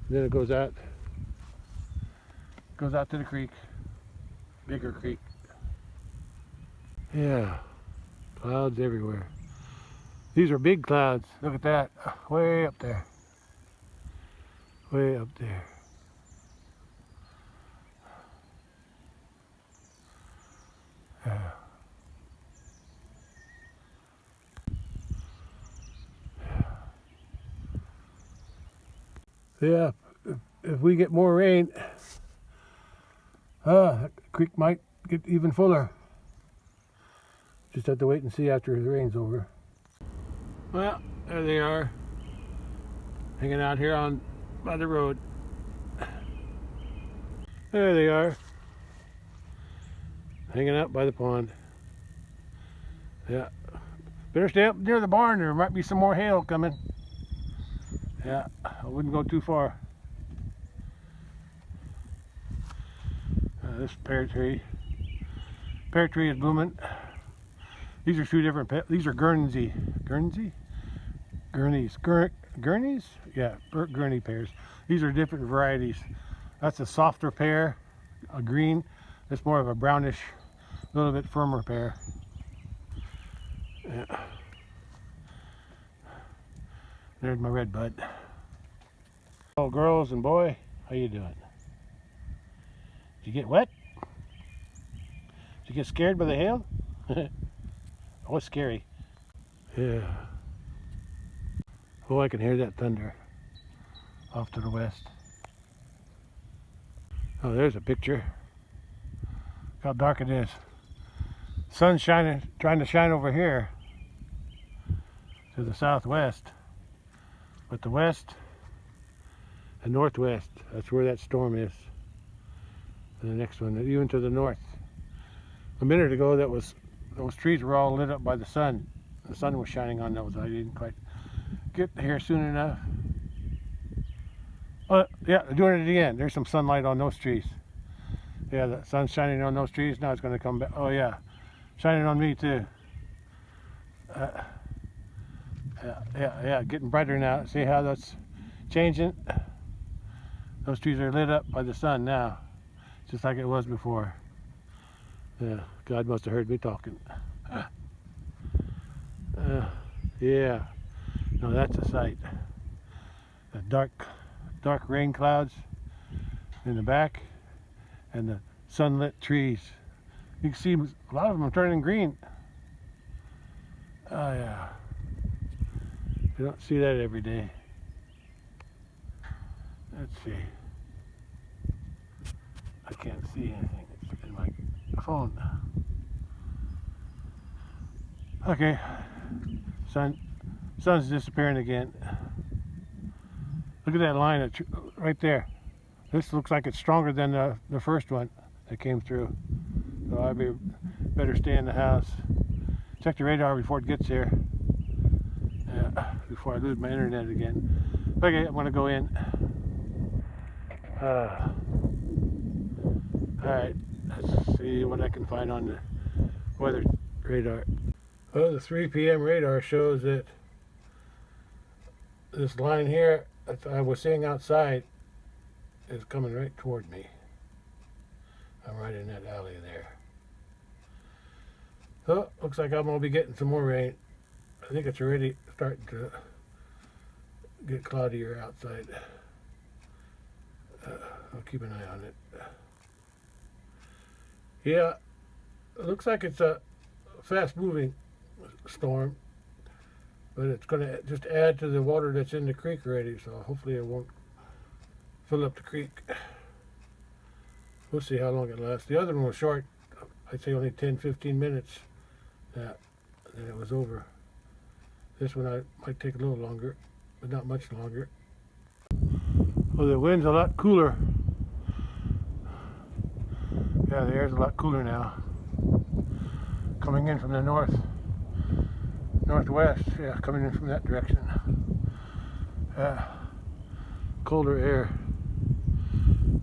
Then it goes out to the creek, bigger creek. Yeah, clouds everywhere. These are big clouds. Look at that, way up there. Way up there. Yeah. Yeah, if we get more rain, the creek might get even fuller. Just have to wait and see after the rain's over. Well, there they are, hanging out here by the road. There they are, hanging out by the pond. Yeah, better stay up near the barn. There might be some more hail coming. Yeah, I wouldn't go too far. This pear tree is blooming. These are two different. These are Guernsey. Gurneys? Yeah, Gurney pears. These are different varieties. That's a softer pear, a green. It's more of a brownish, a little bit firmer pear. Yeah. There's my red bud. Oh, girls and boy, how you doing? Did you get wet? Did you get scared by the hail? Oh, it's scary. Yeah. Oh, I can hear that thunder off to the west. Oh, there's a picture. Look how dark it is. Sun's shining, trying to shine over here to the southwest, but the west and northwest, that's where that storm is. And the next one, even to the north. A minute ago, those trees were all lit up by the sun. The sun was shining on those. I didn't quite get here soon enough. Oh, yeah, they're doing it again. There's some sunlight on those trees. Yeah, the sun's shining on those trees. Now it's going to come back. Oh, yeah, shining on me too. Yeah, getting brighter now. See how that's changing? Those trees are lit up by the sun now, just like it was before. Yeah, God must have heard me talking. Yeah, no, that's a sight. The dark rain clouds in the back and the sunlit trees. You can see a lot of them are turning green. Oh yeah, you don't see that every day. Let's see. I can't see anything in my phone. Okay, sun's disappearing again. Look at that line right there. This looks like it's stronger than the first one that came through. So I'd better stay in the house. Check the radar before it gets here. Before I lose my internet again. Okay, I'm gonna go in. Alright, let's see what I can find on the weather radar. Well, the 3 p.m. radar shows that this line here that I was seeing outside is coming right toward me. I'm right in that alley there. So, looks like I'm going to be getting some more rain. I think it's already starting to get cloudier outside. I'll keep an eye on it. Yeah, it looks like it's a fast-moving storm, but it's going to just add to the water that's in the creek already, so hopefully it won't fill up the creek. We'll see how long it lasts. The other one was short. I'd say only 10-15 minutes. Then it was over. This one might take a little longer, but not much longer. Well, the wind's a lot cooler. Yeah, the air's a lot cooler now. Coming in from the northwest. Yeah, coming in from that direction. Colder air.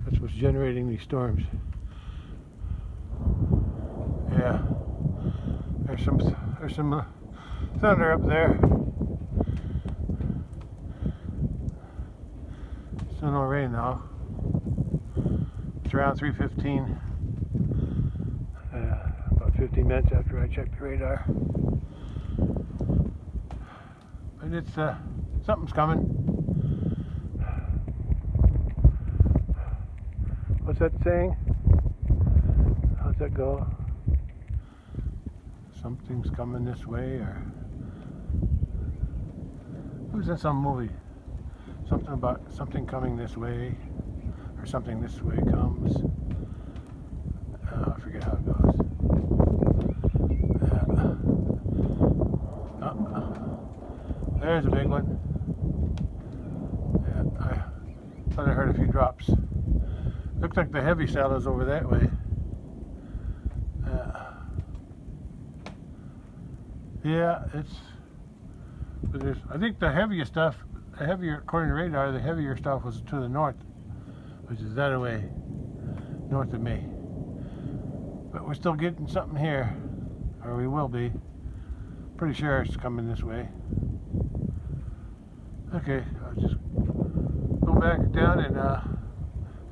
That's what's generating these storms. Yeah, there's some thunder up there. Still no rain though. It's around 3:15. About 15 minutes after I checked the radar. But it's something's coming. What's that saying? How's that go? Something's coming this way, or who's in some movie? Something about something coming this way, or something this way comes. I forget how it goes. There's a big one. Yeah, I thought I heard a few drops. Looks like the heavy cell is over that way. Yeah, but I think the heaviest stuff, according to radar, the heavier stuff was to the north, which is that way, north of me. But we're still getting something here, or we will be. Pretty sure it's coming this way. Okay, I'll just go back down, and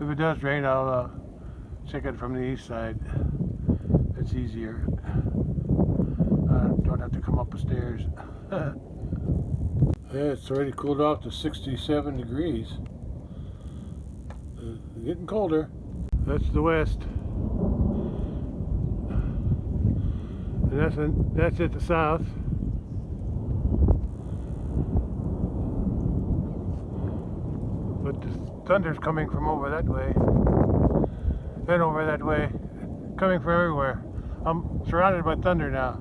if it does rain, I'll check it from the east side. It's easier. Don't have to come up the stairs. Yeah, it's already cooled off to 67 degrees. Getting colder. That's the west. And that's at the south. But the thunder's coming from over that way. Then over that way. Coming from everywhere. I'm surrounded by thunder now.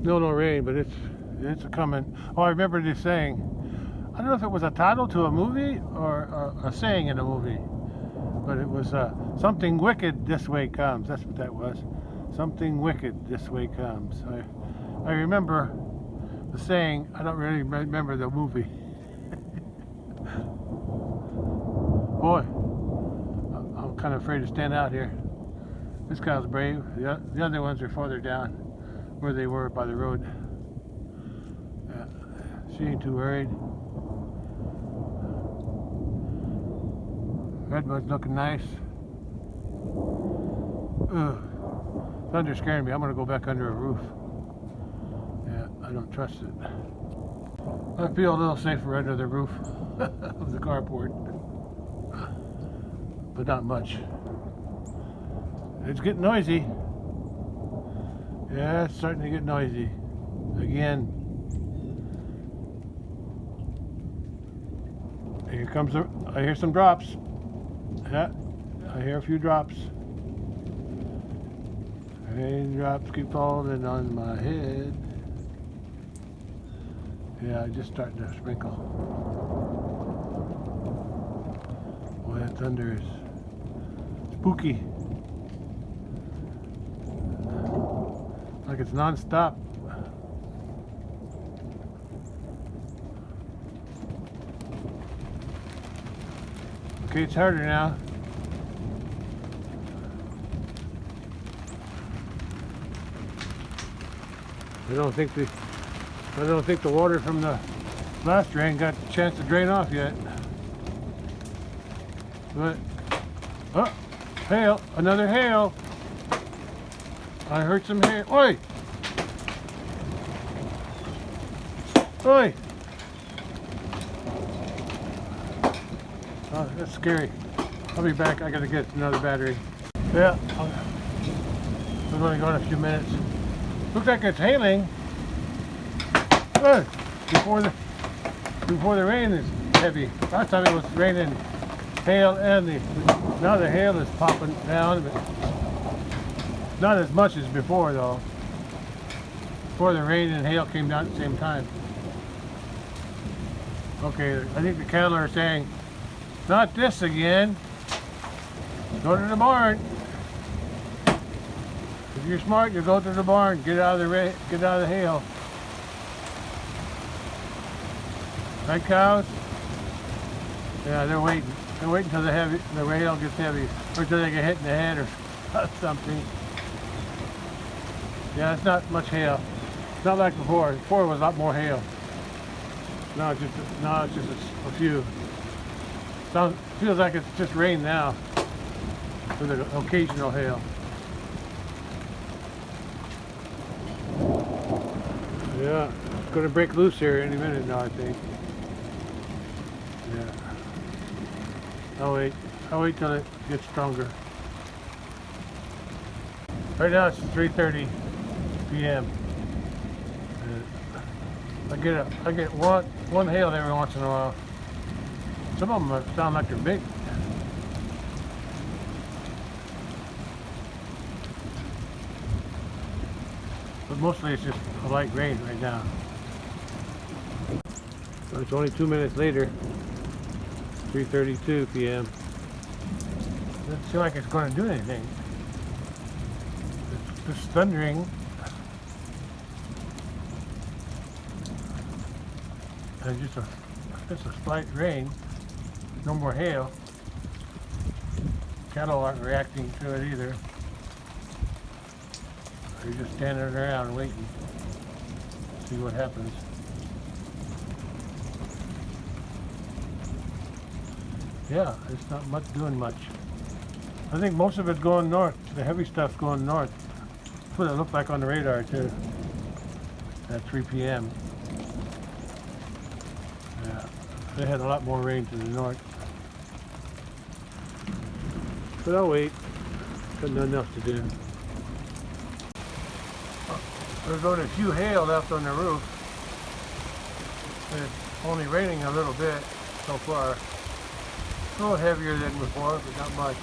No rain, but it's a coming. Oh, I remember this saying. I don't know if it was a title to a movie or a saying in a movie, but it was something wicked this way comes. That's what that was. Something wicked this way comes. I remember the saying. I don't really remember the movie. Boy, I'm kind of afraid to stand out here. This guy's brave. The other ones are farther down, where they were by the road. She ain't too worried. Redwood's looking nice. Ugh. Thunder's scaring me. I'm gonna go back under a roof. Yeah, I don't trust it. I feel a little safer under the roof of the carport, but not much. It's getting noisy. Yeah, it's starting to get noisy again. Here comes I hear some drops. Yeah, I hear a few drops. Raindrops keep falling on my head. Yeah, just starting to sprinkle. Boy, that thunder is spooky. Like it's non-stop. Okay, it's harder now. I don't think the water from the last drain got a chance to drain off yet. But oh, hail! Another hail! I heard some hail. Oi! Oi! Oh, that's scary. I'll be back. I gotta get another battery. Yeah, we're going to go in a few minutes. Looks like it's hailing. Good. Before the rain is heavy. Last time it was raining hail and now the hail is popping down, but not as much as before though. Before the rain and hail came down at the same time. Okay, I think the cattle are saying, not this again. Go to the barn. If you're smart, you go to the barn. Get out of the hail. Right, cows? Yeah, they're waiting. They're waiting until the hail gets heavy, or until they get hit in the head or something. Yeah, it's not much hail. It's not like before. Before it was a lot more hail. Now it's just a few. Feels like it's just rain now, with an occasional hail. Yeah, it's going to break loose here any minute now, I think. Yeah. I'll wait till it gets stronger. Right now it's 3:30 p.m. I get one hail every once in a while. Some of them sound like they're big. but mostly it's just a light rain right now. So it's only 2 minutes later, 3:32 p.m. Doesn't seem like it's going to do anything. It's just thundering. And just a slight rain, no more hail. Cattle aren't reacting to it either. They're just standing around waiting to see what happens. Yeah, it's not much doing much. I think most of it's going north. The heavy stuff's going north. That's what it looked like on the radar too. At 3 p.m. Yeah, they had a lot more rain to the north. But I'll wait. Got nothing else to do. There's only a few hail left on the roof. It's only raining a little bit so far. A little heavier than before, but not much.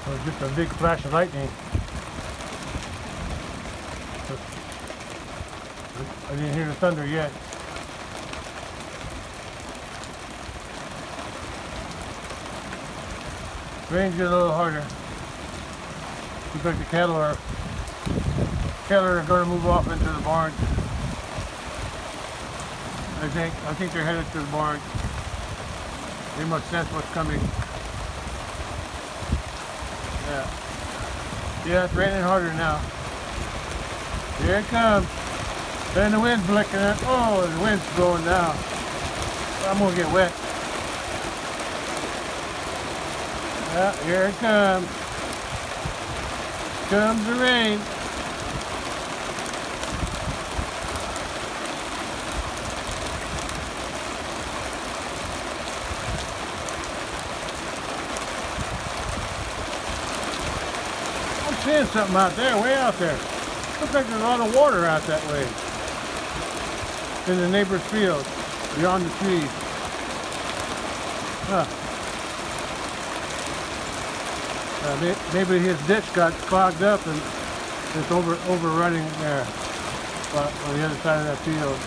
So it's just a big flash of lightning. I didn't hear the thunder yet. Rain's getting a little harder. Looks like the cattle are going to move off into the barn. I think they're headed to the barn. They must sense what's coming. Yeah, it's raining harder now. Here it comes. And the wind's blicking it. Oh, the wind's blowing now. I'm gonna get wet. Yeah, here it comes. Comes the rain. I'm seeing something out there, way out there. Looks like there's a lot of water out that way. In the neighbor's field, beyond the trees. Huh. Maybe his ditch got clogged up and it's overrunning there on the other side of that field.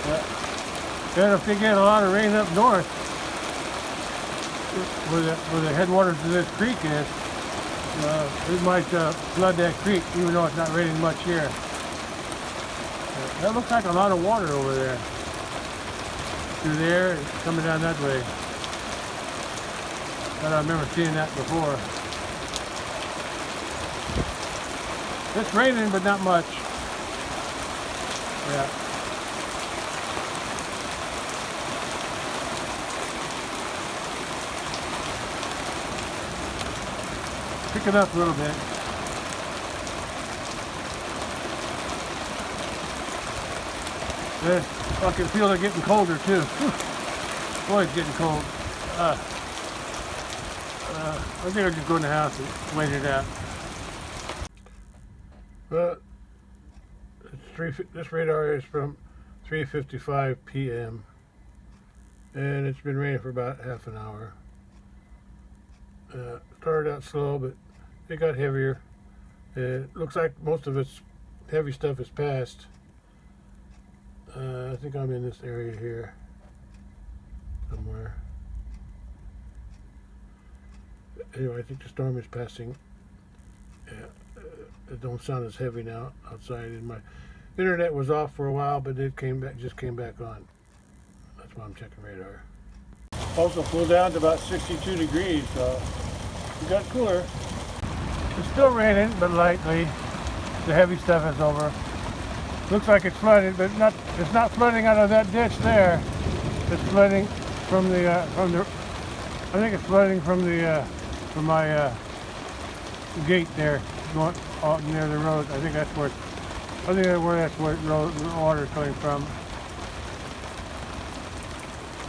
Yeah. And if they get a lot of rain up north, where the headwaters of this creek is, it might flood that creek, even though it's not raining much here. That looks like a lot of water over there. Through there, it's coming down that way. But I remember seeing that before. It's raining, but not much. Yeah. Picking up a little bit. I can feel it getting colder too. Boy, it's getting cold. I think I'll just go in the house and wait it out. But this radar is from 3:55 p.m. and it's been raining for about half an hour. Started out slow, but it got heavier. It looks like most of its heavy stuff is passed. I think I'm in this area here somewhere. Anyway, I think the storm is passing. Yeah, it don't sound as heavy now outside. And my internet was off for a while, but it just came back on. That's why I'm checking radar. Also cooled down to about 62 degrees, so it got cooler. It's still raining, but lightly. The heavy stuff is over. Looks like it's flooded, but it's not flooding out of that ditch there. It's flooding from I think it's flooding from my gate there, going out near the road. I think that's where the water is coming from.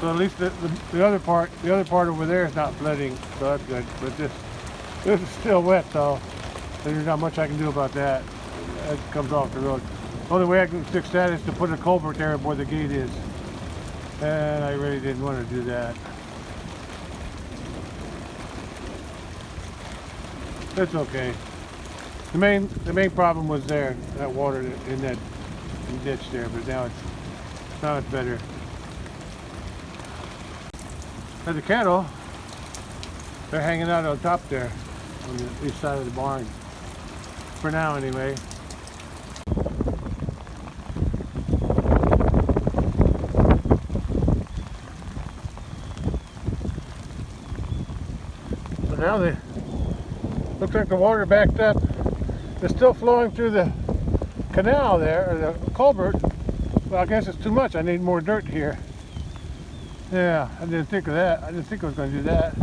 So at least the other part over there is not flooding, so that's good. But this is still wet, though. There's not much I can do about that. That comes off the road. The only way I can fix that is to put a culvert there where the gate is. And I really didn't want to do that. It's okay. The main problem was there, that water in that ditch there, but now it's better. And the cattle, they're hanging out on top there on the east side of the barn. For now anyway. So now they looks like the water backed up. It's still flowing through the canal there, or the culvert. Well, I guess it's too much. I need more dirt here. Yeah, I didn't think of that. I didn't think I was going to do that.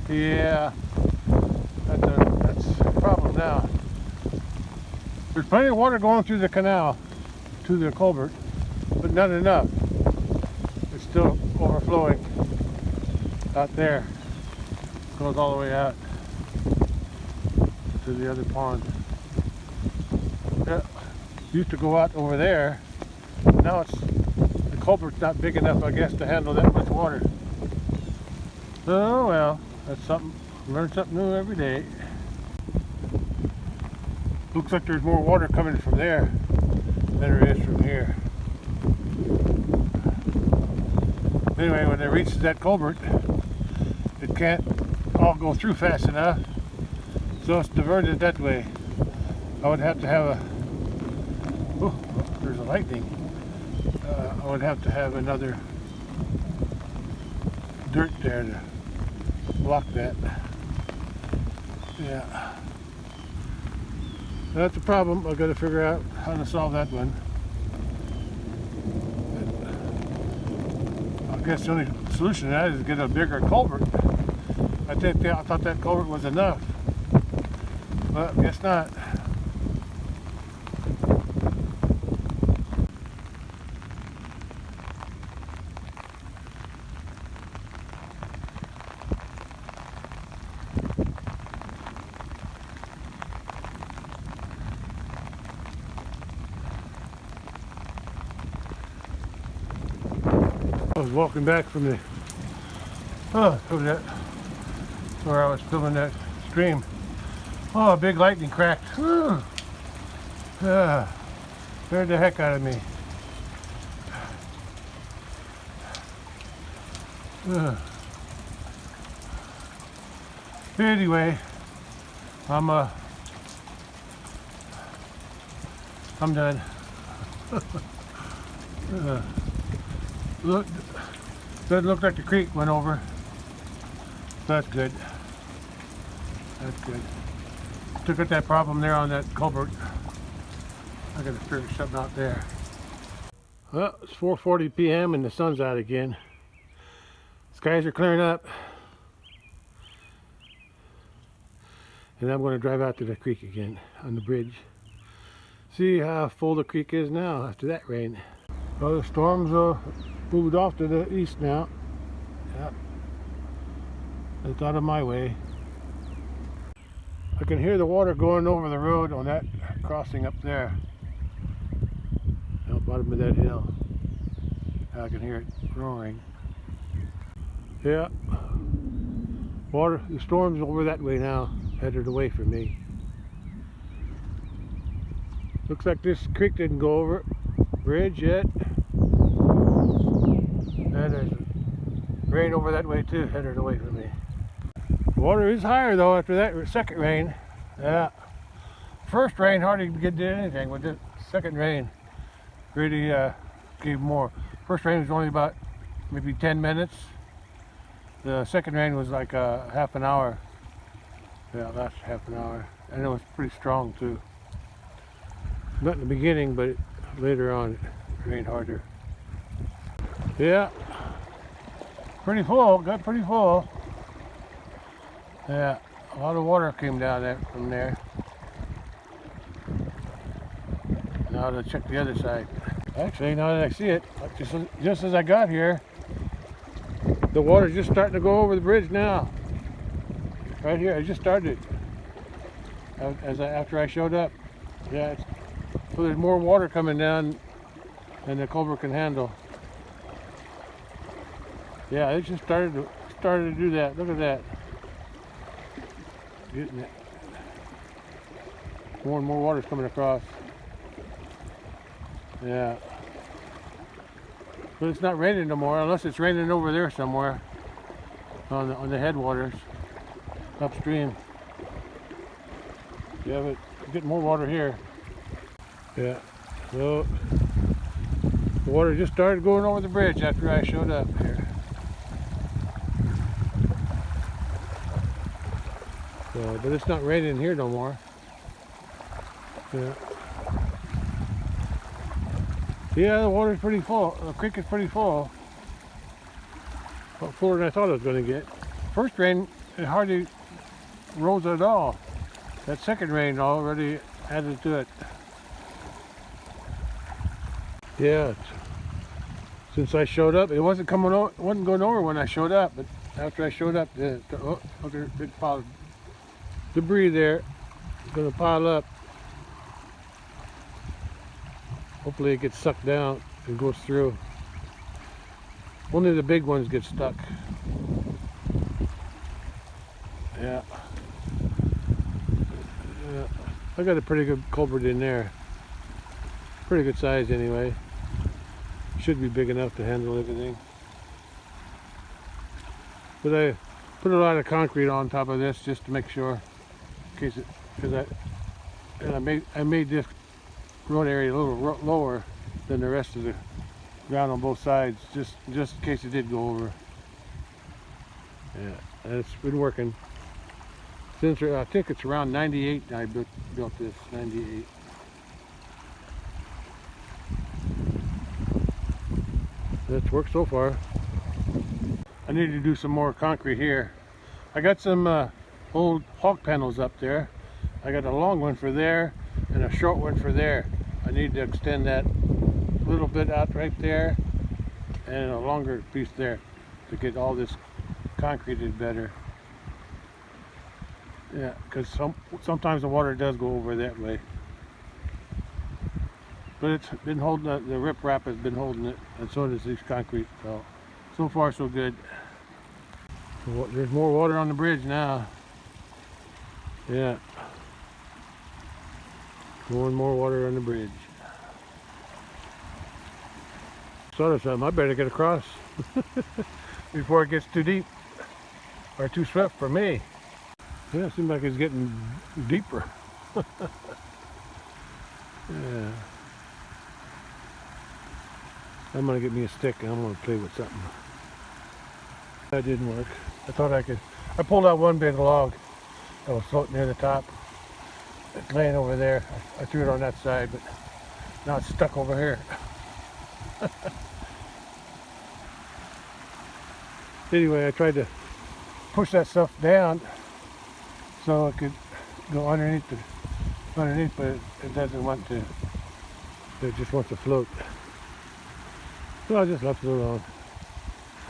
Yeah, that's a problem now. There's plenty of water going through the canal to the culvert, but not enough. It's still overflowing out there. Goes all the way out to the other pond. Yeah, used to go out over there. Now the culvert's not big enough, I guess, to handle that much water. Oh well, that's something. Learn something new every day. Looks like there's more water coming from there than there is from here. Anyway, when it reaches that culvert, it can't all go through fast enough, so it's diverted that way. I would have to have a... Oh, there's a lightning. I would have to have another dirt there to block that. Yeah. That's a problem. I've got to figure out how to solve that one. I guess the only solution to that is to get a bigger culvert. I thought that culvert was enough, but I guess not. I was walking back from the where I was filming that stream. Oh, a big lightning cracked. Scared the heck out of me. Anyway, I'm done. Look, doesn't look like the creek went over. That's good. That's good. Took out that problem there on that culvert. I gotta figure something out there. Well, it's 4:40 p.m. and the sun's out again. Skies are clearing up. And I'm going to drive out to the creek again on the bridge. See how full the creek is now after that rain. Well, the storm's moved off to the east now. Yep. It's out of my way. I can hear the water going over the road on that crossing up there. At the bottom of that hill. I can hear it roaring. Yeah. Water, the storm's over that way now, headed away from me. Looks like this creek didn't go over bridge yet. And there's rain over that way too, headed away from me. The water is higher though after that second rain. Yeah. First rain hardly did anything, but the second rain really gave more. First rain was only about maybe 10 minutes. The second rain was like half an hour. Yeah, last half an hour. And it was pretty strong too. Not in the beginning, but later on it rained harder. Yeah. Pretty full, got pretty full. Yeah, a lot of water came down there from there. Now to check the other side. Actually, now that I see it, just as I got here, the water's just starting to go over the bridge now. Right here, I just started after I showed up. Yeah, so there's more water coming down than the culvert can handle. Yeah, it just started to do that. Look at that. Getting it. More and more water's coming across. Yeah. But it's not raining no more, unless it's raining over there somewhere on the headwaters upstream. Yeah, but we're getting more water here. Yeah. So the water just started going over the bridge after I showed up here. So, but it's not raining here no more. Yeah. Yeah, the water's pretty full. The creek is pretty full. About fuller than I thought it was going to get. First rain, it hardly rose at all. That second rain already added to it. Yeah, since I showed up, it wasn't coming over, wasn't going over when I showed up, but after I showed up, there's a big pile of debris there, going to pile up. Hopefully it gets sucked down and goes through. Only the big ones get stuck. Yeah. Yeah. I got a pretty good culvert in there. Pretty good size anyway. Should be big enough to handle everything. But I put a lot of concrete on top of this just to make sure, in case it, because I made this road area a little lower than the rest of the ground on both sides, just in case it did go over. Yeah, and it's been working since I think it's around 98. I built this 98. That's worked so far. I need to do some more concrete here. I got some old hawk panels up there. I got a long one for there and a short one for there. I need to extend that a little bit out right there and a longer piece there to get all this concreted better. Yeah, because sometimes the water does go over that way. But it's been holding the riprap has been holding it, and so does this concrete. So far so good. There's more water on the bridge now. Yeah. More and more water on the bridge. Thought of something, I better get across before it gets too deep or too swift for me. Yeah, it seems like it's getting deeper. Yeah. I'm gonna get me a stick and I'm gonna play with something. That didn't work. I thought I could. I pulled out one big log that was floating near the top. It's laying over there. I threw it on that side, but now it's stuck over here. Anyway, I tried to push that stuff down so it could go underneath, but it doesn't want to. It just wants to float. So I just left it alone.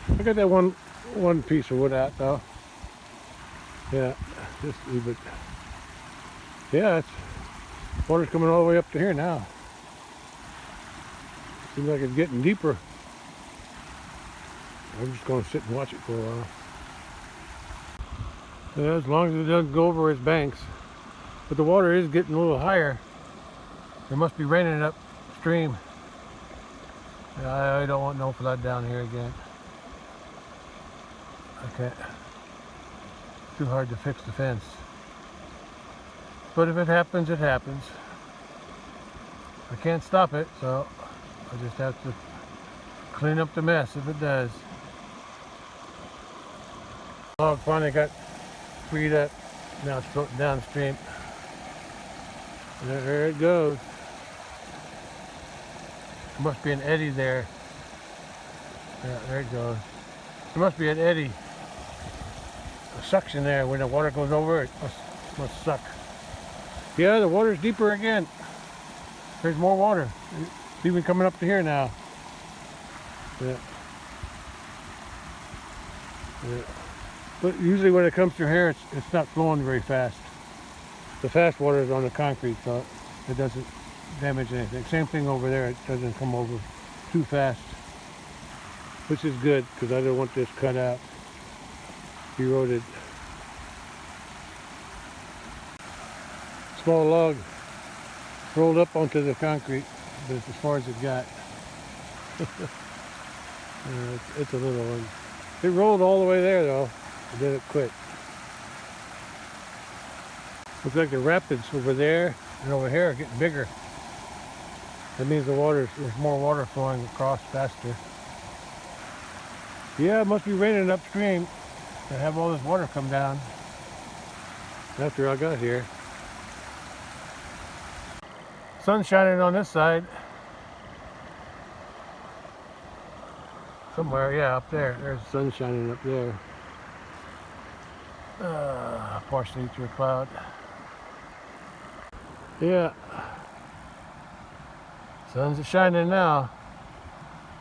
I got that one piece of wood out though. Yeah, just leave it. Yeah, water's coming all the way up to here now. Seems like it's getting deeper. I'm just going to sit and watch it for a while. Yeah, as long as it doesn't go over its banks. But the water is getting a little higher. It must be raining upstream. I don't want no flood down here again. Okay. Too hard to fix the fence. But if it happens, it happens. I can't stop it, so I just have to clean up the mess if it does. Log finally got freed up. Now it's floating downstream. There it goes. There must be an eddy there. Yeah, there it goes. There must be an eddy. A suction there. When the water goes over, it must suck. Yeah, the water's deeper again. There's more water. It's even coming up to here now. Yeah. Yeah. But usually when it comes through here, it's not flowing very fast. The fast water is on the concrete, so it doesn't damage anything. Same thing over there, it doesn't come over too fast, which is good because I don't want this cut out, eroded. Small log rolled up onto the concrete, but it's as far as it got. It's a little one. It rolled all the way there though, and then it quit. Looks like the rapids over there and over here are getting bigger. That means there's more water flowing across faster. Yeah, it must be raining upstream to have all this water come down after I got here. Sun's shining on this side. Somewhere, yeah, up there. There's the sun shining up there. Partially through a cloud. Yeah. Sun's shining now.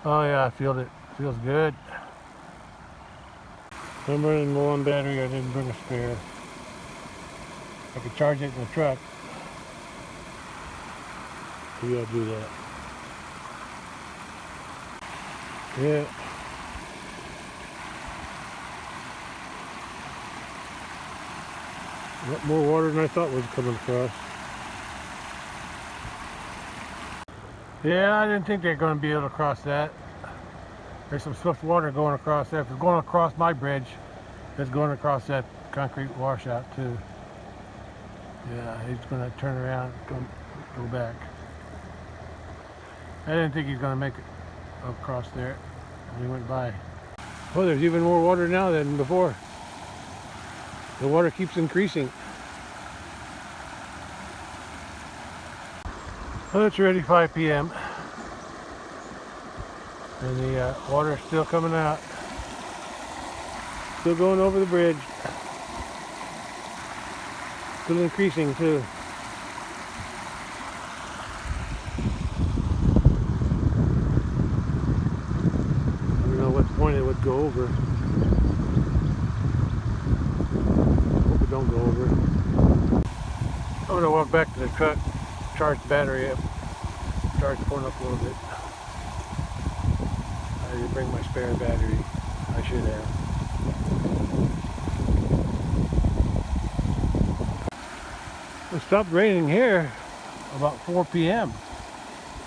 Oh yeah, I feel it. Feels good. I'm running low on battery. I didn't bring a spare. I could charge it in the truck. Maybe I'll do that. Yeah. A lot more water than I thought was coming across. Yeah, I didn't think they were going to be able to cross that. There's some swift water going across there. If it's going across my bridge, it's going across that concrete washout too. Yeah, he's going to turn around and go back. I didn't think he's going to make it across there. And he went by. Oh, there's even more water now than before. The water keeps increasing. Well, it's already 5 p.m. and the water's still coming out. Still going over the bridge. Still increasing too. I don't know what point it would go over. Hope it don't go over. I'm gonna walk back to the truck, charge the battery up, charge the phone up a little bit. I didn't bring my spare battery. I should have. It stopped raining here about 4 p.m.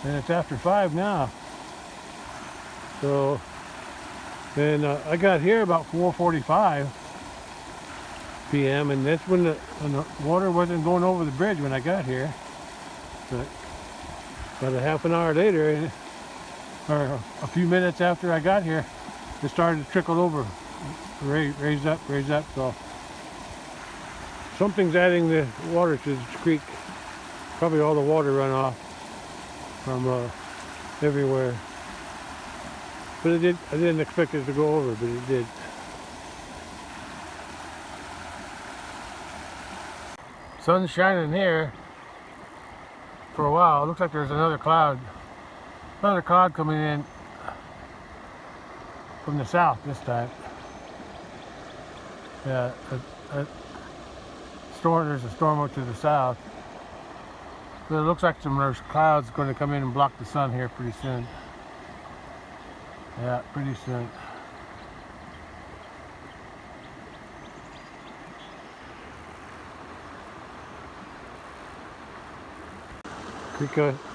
and it's after 5 now. So then I got here about 4:45 p.m. and that's when the water wasn't going over the bridge when I got here. But about a half an hour later, or a few minutes after I got here, it started to trickle over, raise up. So something's adding the water to the creek. Probably all the water runoff from everywhere. But I didn't expect it to go over, but it did. Sun's shining here for a while. It looks like there's another cloud coming in from the south this time. Yeah, there's a storm up to the south. So it looks like there's clouds going to come in and block the sun here pretty soon. Yeah, pretty soon.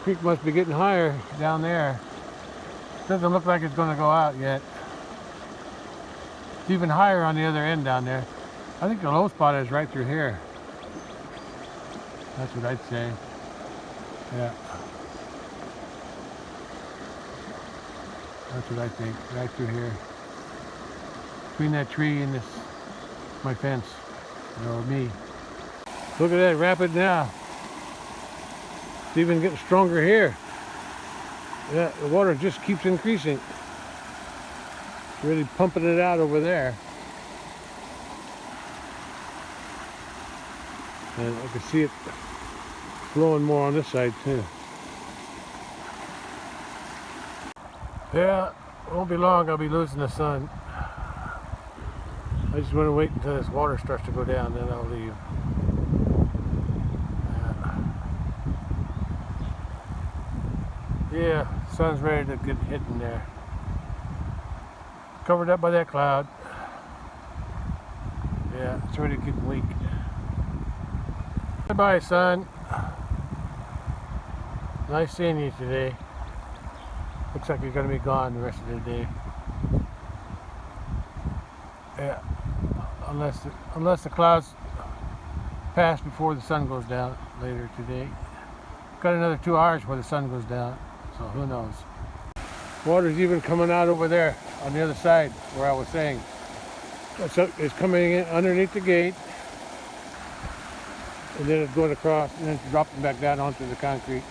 Creek must be getting higher down there. Doesn't look like it's going to go out yet. It's even higher on the other end down there. I think the low spot is right through here. That's what I'd say. Yeah. That's what I think, right through here. Between that tree and my fence, or me. Look at that rapid now. It's even getting stronger here. Yeah, the water just keeps increasing. It's really pumping it out over there. And I can see it flowing more on this side too. Yeah, it won't be long, I'll be losing the sun. I just want to wait until this water starts to go down, then I'll leave. Yeah, sun's ready to get hitting there. Covered up by that cloud. Yeah, it's already getting weak. Bye-bye, sun. Nice seeing you today. Looks like you're going to be gone the rest of the day. Yeah, unless the clouds pass before the sun goes down later today. Got another 2 hours before the sun goes down, so who knows. Water's even coming out over there on the other side where I was saying. It's coming in underneath the gate, and then it's going across, and then it's dropping back down onto the concrete.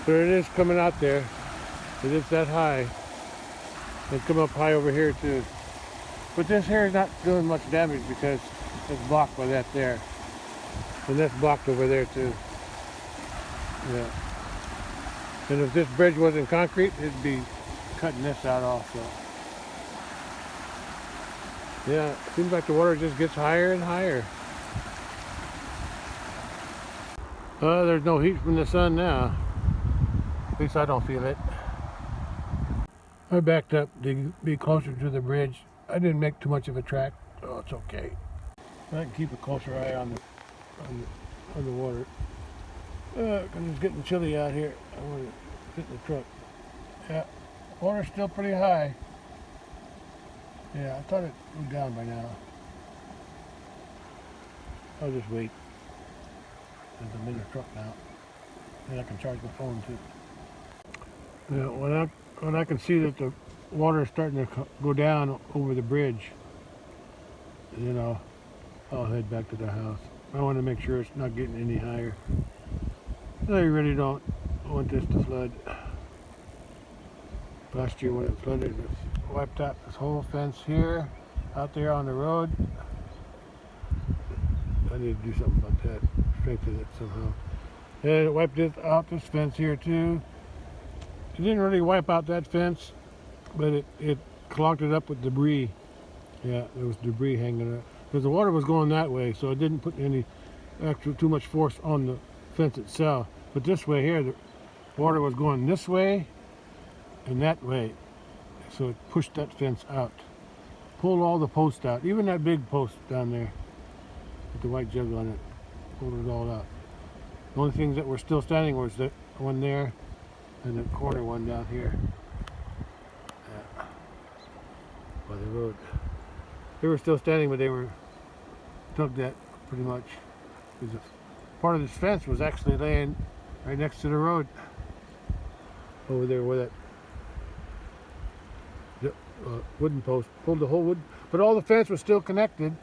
But it is coming out there. It is that high. It's come up high over here too. But this here is not doing much damage because it's blocked by that there. And that's blocked over there too. Yeah. And if this bridge wasn't concrete, it'd be cutting this out also. Yeah, it seems like the water just gets higher and higher. There's no heat from the sun now. At least I don't feel it. I backed up to be closer to the bridge. I didn't make too much of a track, so it's okay. I can keep a closer eye on the water. Because it's getting chilly out here. I want to fit in the truck. Yeah, water's still pretty high. Yeah, I thought it moved down by now. I'll just wait. There's a bigger truck now. And I can charge my phone too. Yeah, when I can see that the water is starting to go down over the bridge, you know, I'll head back to the house. I want to make sure it's not getting any higher. I really don't want this to flood. Last year when it flooded, it wiped out this whole fence here, out there on the road. I need to do something about that, strengthen it somehow. And it wiped out this fence here too. It didn't really wipe out that fence, but it clogged it up with debris. Yeah, there was debris hanging up. Because the water was going that way, so it didn't put any too much force on the fence itself. But this way here, the water was going this way and that way. So it pushed that fence out. Pulled all the posts out, even that big post down there with the white jug on it. Pulled it all out. The only things that were still standing was that one there and the corner one down here. Yeah. By the road. They were still standing, but they were tugged at pretty much. Because part of this fence was actually laying right next to the road. Over there where that wooden post pulled the whole wood, but all the fence was still connected,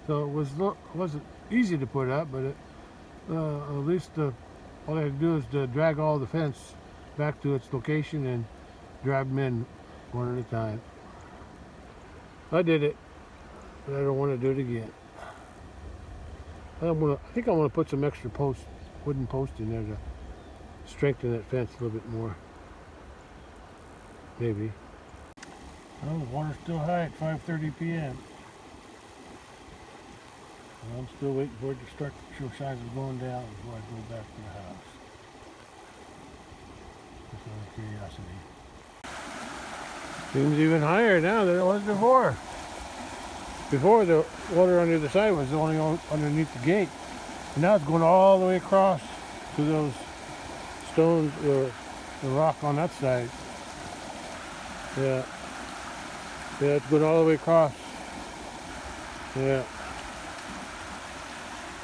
so it wasn't easy to put up, but at least all they had to do is to drag all the fence back to its location and drive them in one at a time. I did it, but I don't want to do it again. I think I want to put some extra wooden posts in there to strengthen that fence a little bit more. Maybe. Well, the water's still high at 5:30 p.m. I'm still waiting for it to start to show signs of going down before I go back to the house. Just out of curiosity. Seems even higher now than it was before. Before, the water on the other side was only underneath the gate. And now it's going all the way across to those stones or the rock on that side. Yeah. Yeah, it's going all the way across. Yeah.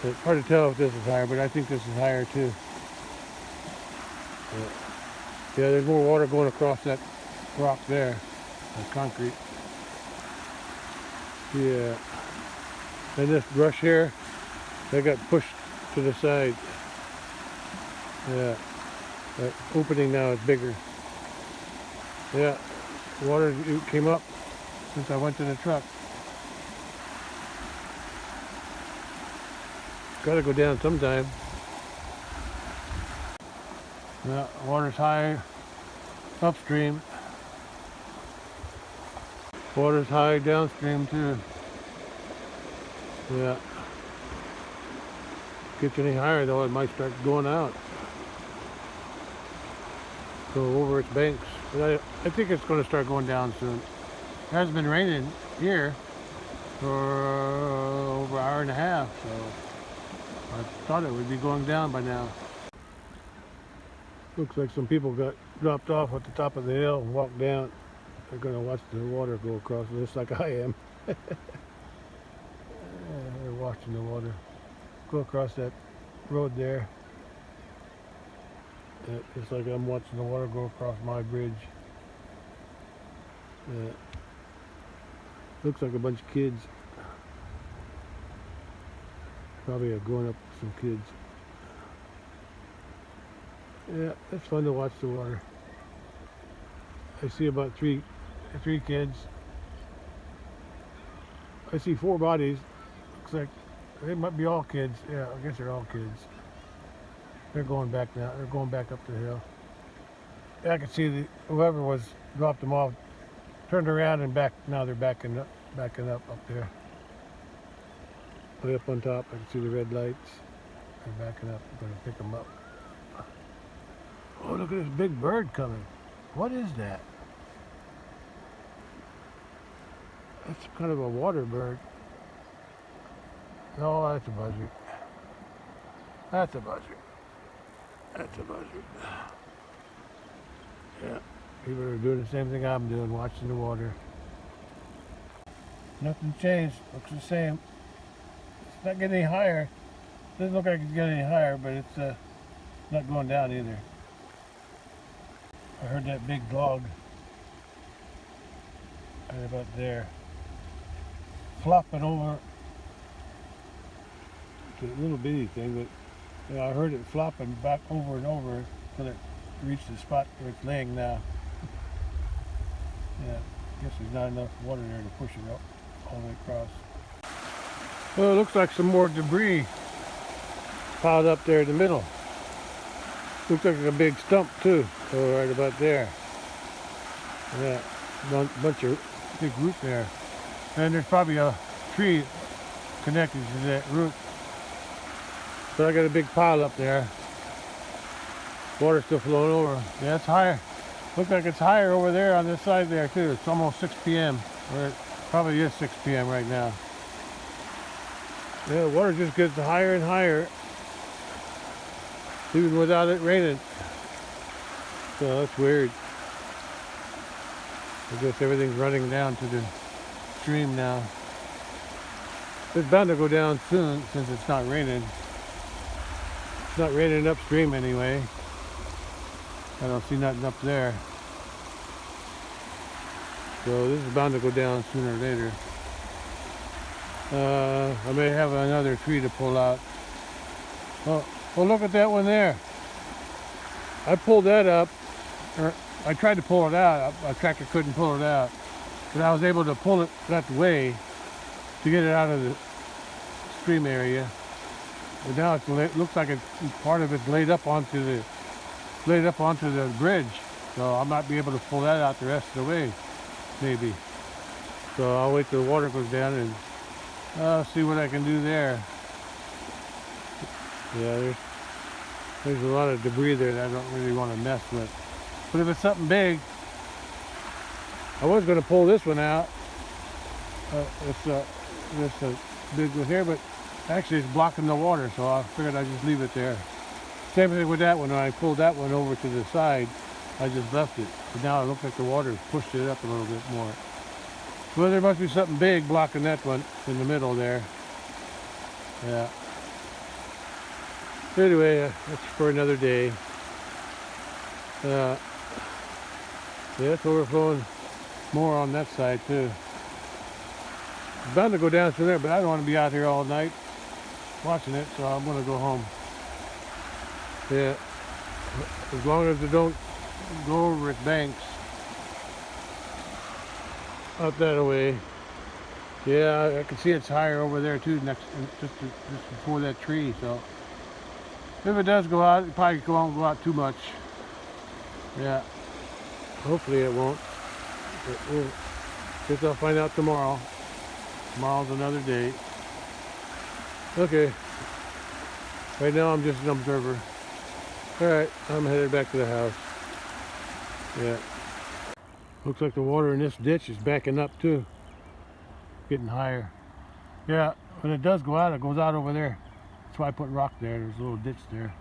It's hard to tell if this is higher, but I think this is higher too. Yeah, there's more water going across that rock there, that concrete. Yeah. And this brush here, they got pushed to the side. Yeah. That opening now is bigger. Yeah. Water came up since I went to the truck. Got to go down sometime. Yeah, water's high upstream. Water's high downstream too. Yeah. Gets any higher though, it might start going out. Go over its banks. But I think it's going to start going down soon. It hasn't been raining here for over an hour and a half, so I thought it would be going down by now. Looks like some people got dropped off at the top of the hill and walked down. They're going to watch the water go across, just like I am. Yeah, they're watching the water go across that road there. It's like I'm watching the water go across my bridge. Looks like a bunch of kids. Probably growing up with some kids. Yeah, it's fun to watch the water. I see about three kids. I see 4 bodies. Looks like they might be all kids. Yeah, I guess they're all kids. They're going back now. They're going back up the hill. Yeah, I can see whoever was dropped them off turned around and back. Now they're backing up up there. Way up on top, I can see the red lights. They're backing up. I'm going to pick them up. Oh, look at this big bird coming. What is that? That's kind of a water bird. No, that's a buzzard. That's a buzzard. That's a buzzard. Yeah, people are doing the same thing I'm doing, watching the water. Nothing changed. Looks the same. It's not getting any higher. Doesn't look like it's getting any higher, but it's not going down either. I heard that big log right about there flopping over. It's a little bitty thing, but I heard it flopping back over and over until it reached the spot where it's laying now. Yeah, I guess there's not enough water there to push it up all the way across. Well, it looks like some more debris piled up there in the middle. Looks like a big stump too, so right about there. Yeah, bunch of big root there. And there's probably a tree connected to that root. So I got a big pile up there. Water still flowing over. Yeah, it's higher. Looks like it's higher over there on this side there too. It's almost 6 p.m. Or it probably is 6 p.m. right now. Yeah, the water just gets higher and higher, even without it raining. So that's weird. I guess everything's running down to the stream now. It's bound to go down soon since it's not raining. It's not raining upstream anyway. I don't see nothing up there. So this is bound to go down sooner or later. I may have another tree to pull out. Oh, well, look at that one there. I pulled that up, or I tried to pull it out. My tractor couldn't pull it out, but I was able to pull it that way to get it out of the stream area. But now it looks like part of it's laid up onto the bridge, so I might be able to pull that out the rest of the way, maybe. So I'll wait till the water goes down and see what I can do there. Yeah, there's a lot of debris there that I don't really want to mess with. But if it's something big, I was going to pull this one out. This big one here, but actually it's blocking the water, so I figured I'd just leave it there. Same thing with that one. When I pulled that one over to the side, I just left it. But now it looks like the water pushed it up a little bit more. Well, there must be something big blocking that one in the middle there. Yeah. Anyway, that's for another day. Yeah, it's overflowing more on that side too. It's bound to go down through there, but I don't want to be out here all night watching it, so I'm going to go home. Yeah, as long as it don't go over its banks up that way. Yeah, I can see it's higher over there too, just before that tree. So if it does go out, it probably won't go out too much. Yeah, hopefully it won't. But guess I'll find out tomorrow. Tomorrow's another day. Okay. Right now I'm just an observer. Alright, I'm headed back to the house. Yeah. Looks like the water in this ditch is backing up too. Getting higher. Yeah, when it does go out, it goes out over there. That's why I put rock there. There's a little ditch there.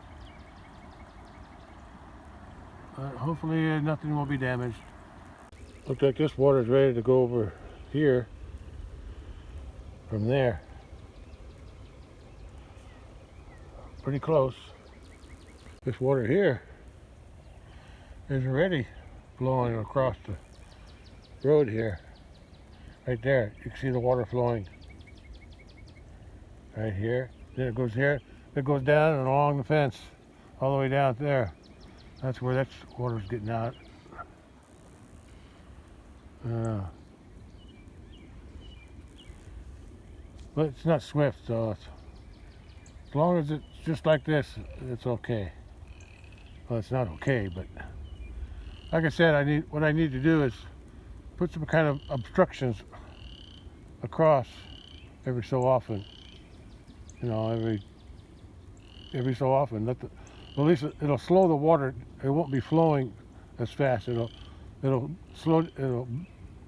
Hopefully nothing will be damaged. Looks like this water is ready to go over here from there. Pretty close. This water here is already flowing across the road here. Right there, you can see the water flowing. Right here. Then it goes here. It goes down and along the fence, all the way down there. That's where that water's getting out. But it's not swift, so as long as it's just like this, it's okay. Well, it's not okay, but like I said, what I need to do is put some kind of obstructions across every so often. You know, every so often. At least it'll slow the water. It won't be flowing as fast. It'll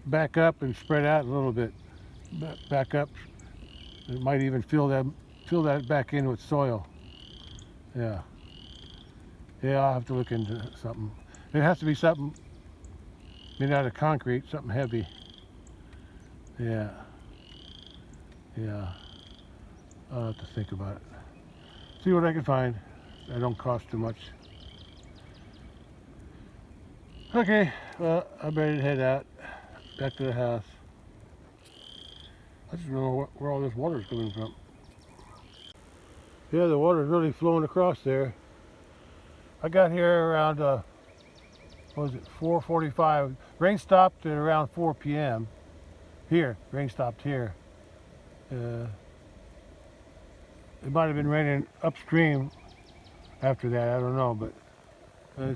back up and spread out a little bit. Back up. It might even fill that back in with soil. Yeah. Yeah, I'll have to look into something. It has to be something made out of concrete, something heavy. Yeah. Yeah. I'll have to think about it. See what I can find. That don't cost too much. Okay, well, I'm ready to head out. Back to the house. I just don't know where all this water is coming from. Yeah, the water is really flowing across there. I got here around, what was it, 4:45. Rain stopped at around 4 p.m. Here, rain stopped here. It might have been raining upstream after that, I don't know, but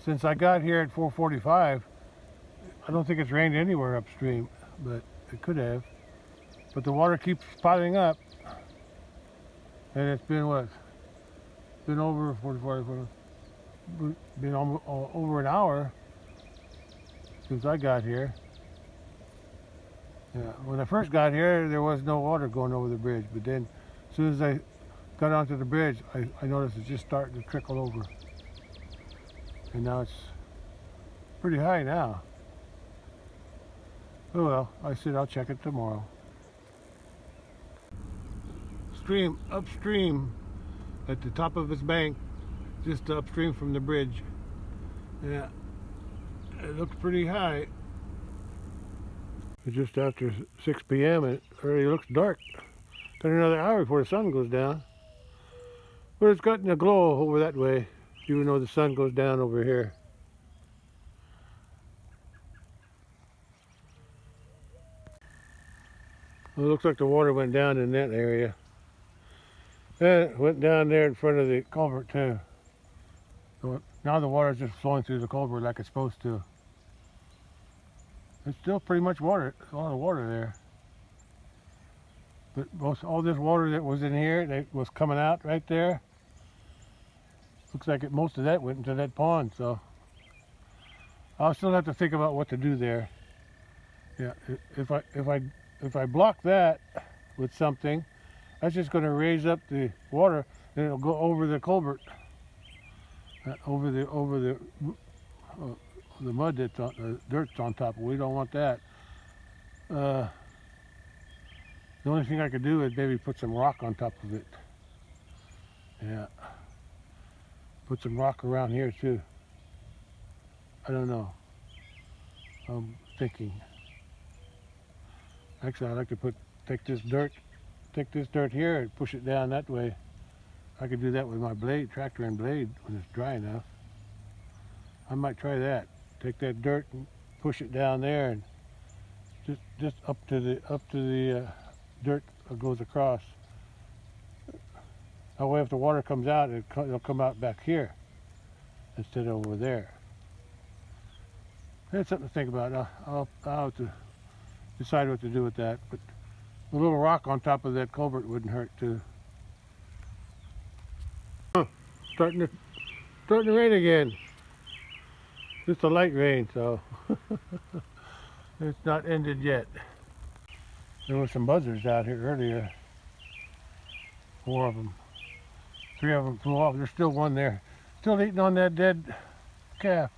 since I got here at 4:45, I don't think it's rained anywhere upstream, but it could have. But the water keeps piling up, and it's been what? Been over 45, been almost over an hour since I got here. Yeah, when I first got here, there was no water going over the bridge, but then as soon as I got onto the bridge, I noticed it's just starting to trickle over. And now it's pretty high now. Oh well, I said I'll check it tomorrow. Upstream, at the top of its bank, just upstream from the bridge. Yeah, it looks pretty high. It's just after 6 p.m. and it already looks dark. Got another hour before the sun goes down. But it's gotten a glow over that way, even though the sun goes down over here. Well, it looks like the water went down in that area. And it went down there in front of the culvert too. So now the water's just flowing through the culvert like it's supposed to. It's still pretty much water, a lot of water there. But all this water that was in here, that was coming out right there, looks like most of that went into that pond, so I'll still have to think about what to do there. Yeah, if I block that with something, that's just going to raise up the water, and it'll go over the culvert, over the mud that's on the dirt's on top. We don't want that. The only thing I could do is maybe put some rock on top of it. Yeah. Put some rock around here too. I don't know. I'm thinking. Actually, I'd like to take this dirt here and push it down that way. I could do that with my blade, tractor and blade, when it's dry enough. I might try that. Take that dirt and push it down there, and just up to the dirt goes across. That way, if the water comes out, it'll come out back here instead of over there. That's something to think about. I'll have to decide what to do with that. But a little rock on top of that culvert wouldn't hurt too. Starting to rain again. Just a light rain, so it's not ended yet. There were some buzzards out here earlier. 4 of them. 3 of them flew off. There's still one there. Still eating on that dead calf.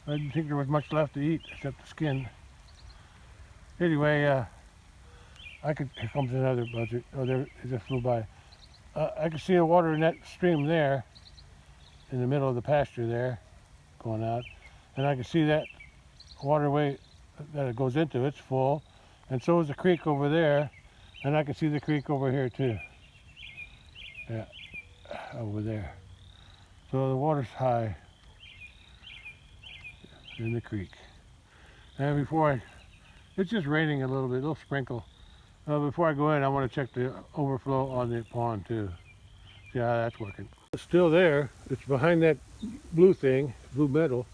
I didn't think there was much left to eat except the skin. Anyway, here comes another buzzard. Oh, there, it just flew by. I can see the water in that stream there, in the middle of the pasture there, going out. And I can see that waterway that it goes into, it's full. And so is the creek over there. And I can see the creek over here too. Yeah, over there. So the water's high in the creek. And it's just raining a little sprinkle. Before I go in, I want to check the overflow on the pond too. See how that's working. It's still there. It's behind that blue thing, blue metal.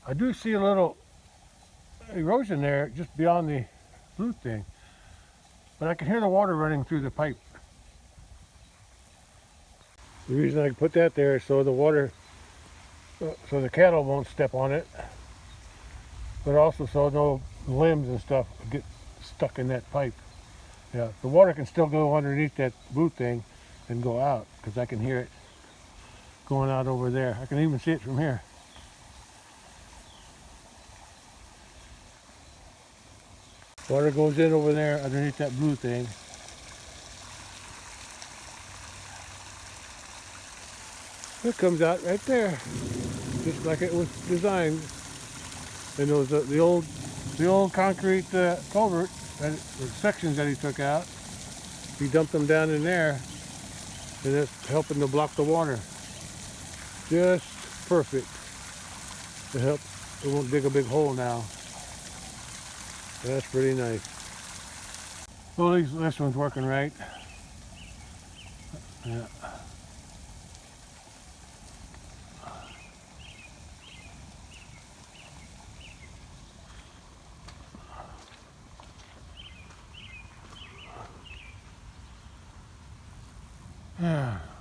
I do see a little erosion there just beyond the blue thing. But I can hear the water running through the pipe. The reason I put that there is so the water, so the cattle won't step on it, but also so no limbs and stuff get stuck in that pipe. Yeah, the water can still go underneath that blue thing and go out, because I can hear it going out over there. I can even see it from here. Water goes in over there underneath that blue thing. It comes out right there, just like it was designed. And those the old concrete culvert sections that he took out, he dumped them down in there, and that's helping to block the water. Just perfect to help. It won't dig a big hole now. That's pretty nice. Well, this one's working right. Yeah.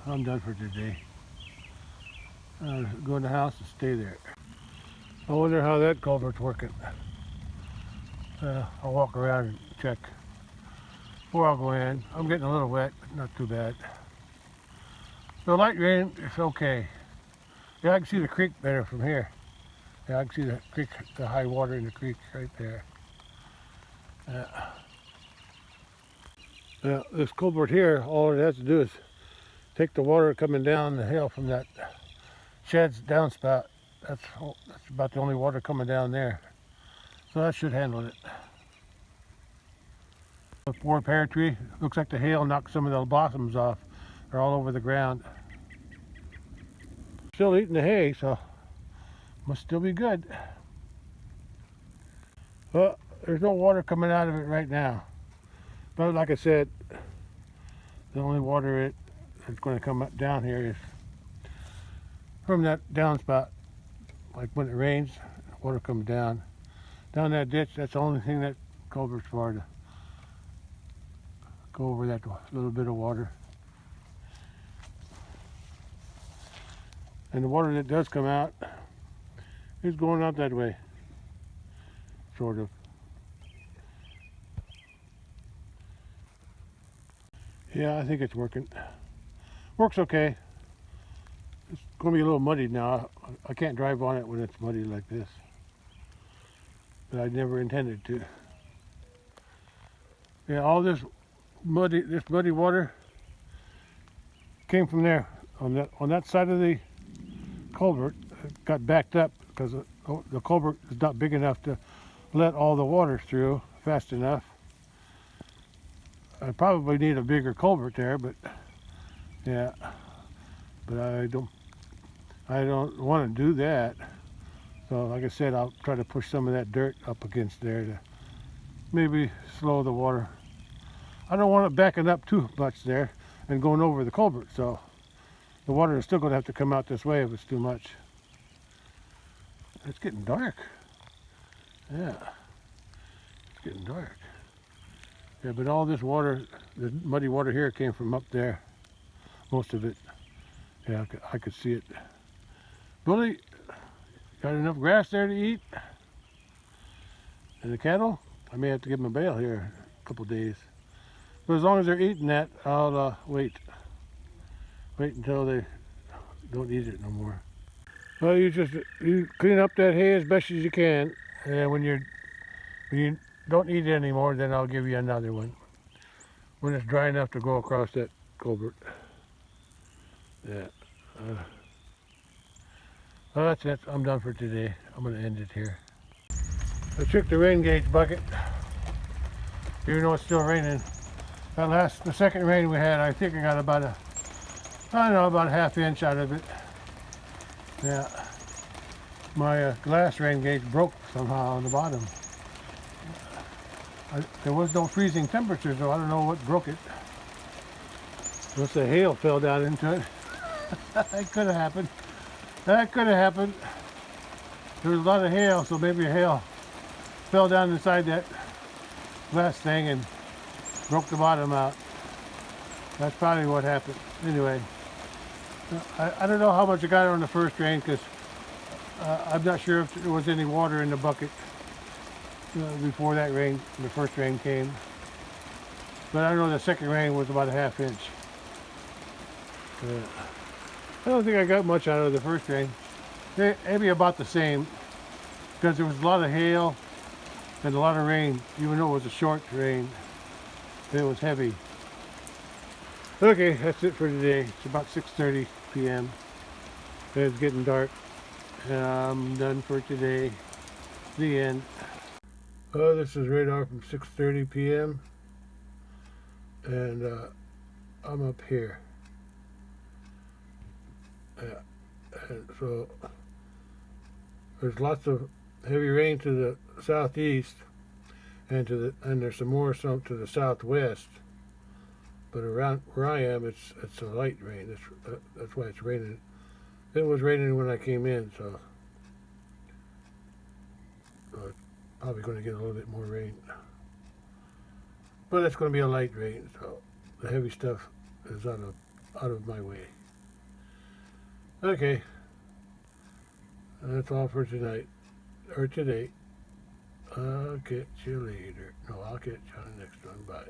I'm done for today. I'll go in the house and stay there. I wonder how that culvert's working. I'll walk around and check. Or I'll go in. I'm getting a little wet, but not too bad. The light rain is okay. Yeah, I can see the creek better from here. Yeah, I can see the creek, the high water in the creek right there. Now, this culvert here, all it has to do is take the water coming down the hill from that shed's downspout. That's about the only water coming down there. So that should handle it. The poor pear tree, looks like the hail knocked some of the blossoms off. They're all over the ground. Still eating the hay, so must still be good. Well, there's no water coming out of it right now. But like I said, the only water that's going to come up down here is from that downspout. Like when it rains, water comes down that ditch. That's the only thing that culvert's for, to go over that little bit of water. And the water that does come out is going out that way, sort of. Yeah, I think it's working. Works okay. It's going to be a little muddy now. I can't drive on it when it's muddy like this. But I never intended to. Yeah, all this muddy water came from there. On that side of the culvert, it got backed up because the culvert is not big enough to let all the water through fast enough. I probably need a bigger culvert there, but yeah, but I don't want to do that. So like I said, I'll try to push some of that dirt up against there to maybe slow the water. I don't want it backing up too much there and going over the culvert, so the water is still going to have to come out this way if it's too much. It's getting dark. Yeah, it's getting dark. Yeah, but all this water, the muddy water here, came from up there. Most of it. Yeah, I could see it. Billy, got enough grass there to eat? And the cattle? I may have to give them a bail here a couple days. But as long as they're eating that, I'll wait. Wait until they don't eat it no more. Well, you clean up that hay as best as you can, and when you don't need it anymore, then I'll give you another one when it's dry enough to go across that culvert. Yeah. Well, that's it. I'm done for today. I'm going to end it here. I checked the rain gauge bucket, even though it's still raining. The second rain we had, I think I got about about a half inch out of it. Yeah. My glass rain gauge broke somehow on the bottom. There was no freezing temperature, so I don't know what broke it. Unless the hail fell down into it. That could have happened. That could have happened. There was a lot of hail, so maybe the hail fell down inside that glass thing and broke the bottom out. That's probably what happened. Anyway, I don't know how much I got on the first rain because I'm not sure if there was any water in the bucket before that rain, the first rain came. But I know the second rain was about a half inch. I don't think I got much out of the first rain. Maybe about the same, because there was a lot of hail and a lot of rain, even though it was a short rain. It was heavy. Okay, that's it for today. It's about 6:30 p.m. It's getting dark. And I'm done for today. The end. Oh, this is radar from 6:30 p.m. And I'm up here. And so there's lots of heavy rain to the southeast, and there's some to the southwest. But around where I am, it's a light rain. That's why it's raining. It was raining when I came in, so it's probably going to get a little bit more rain. But it's going to be a light rain, so the heavy stuff is out of my way. Okay, that's all for tonight, or today. I'll catch you later. No, I'll catch you on the next one. Bye.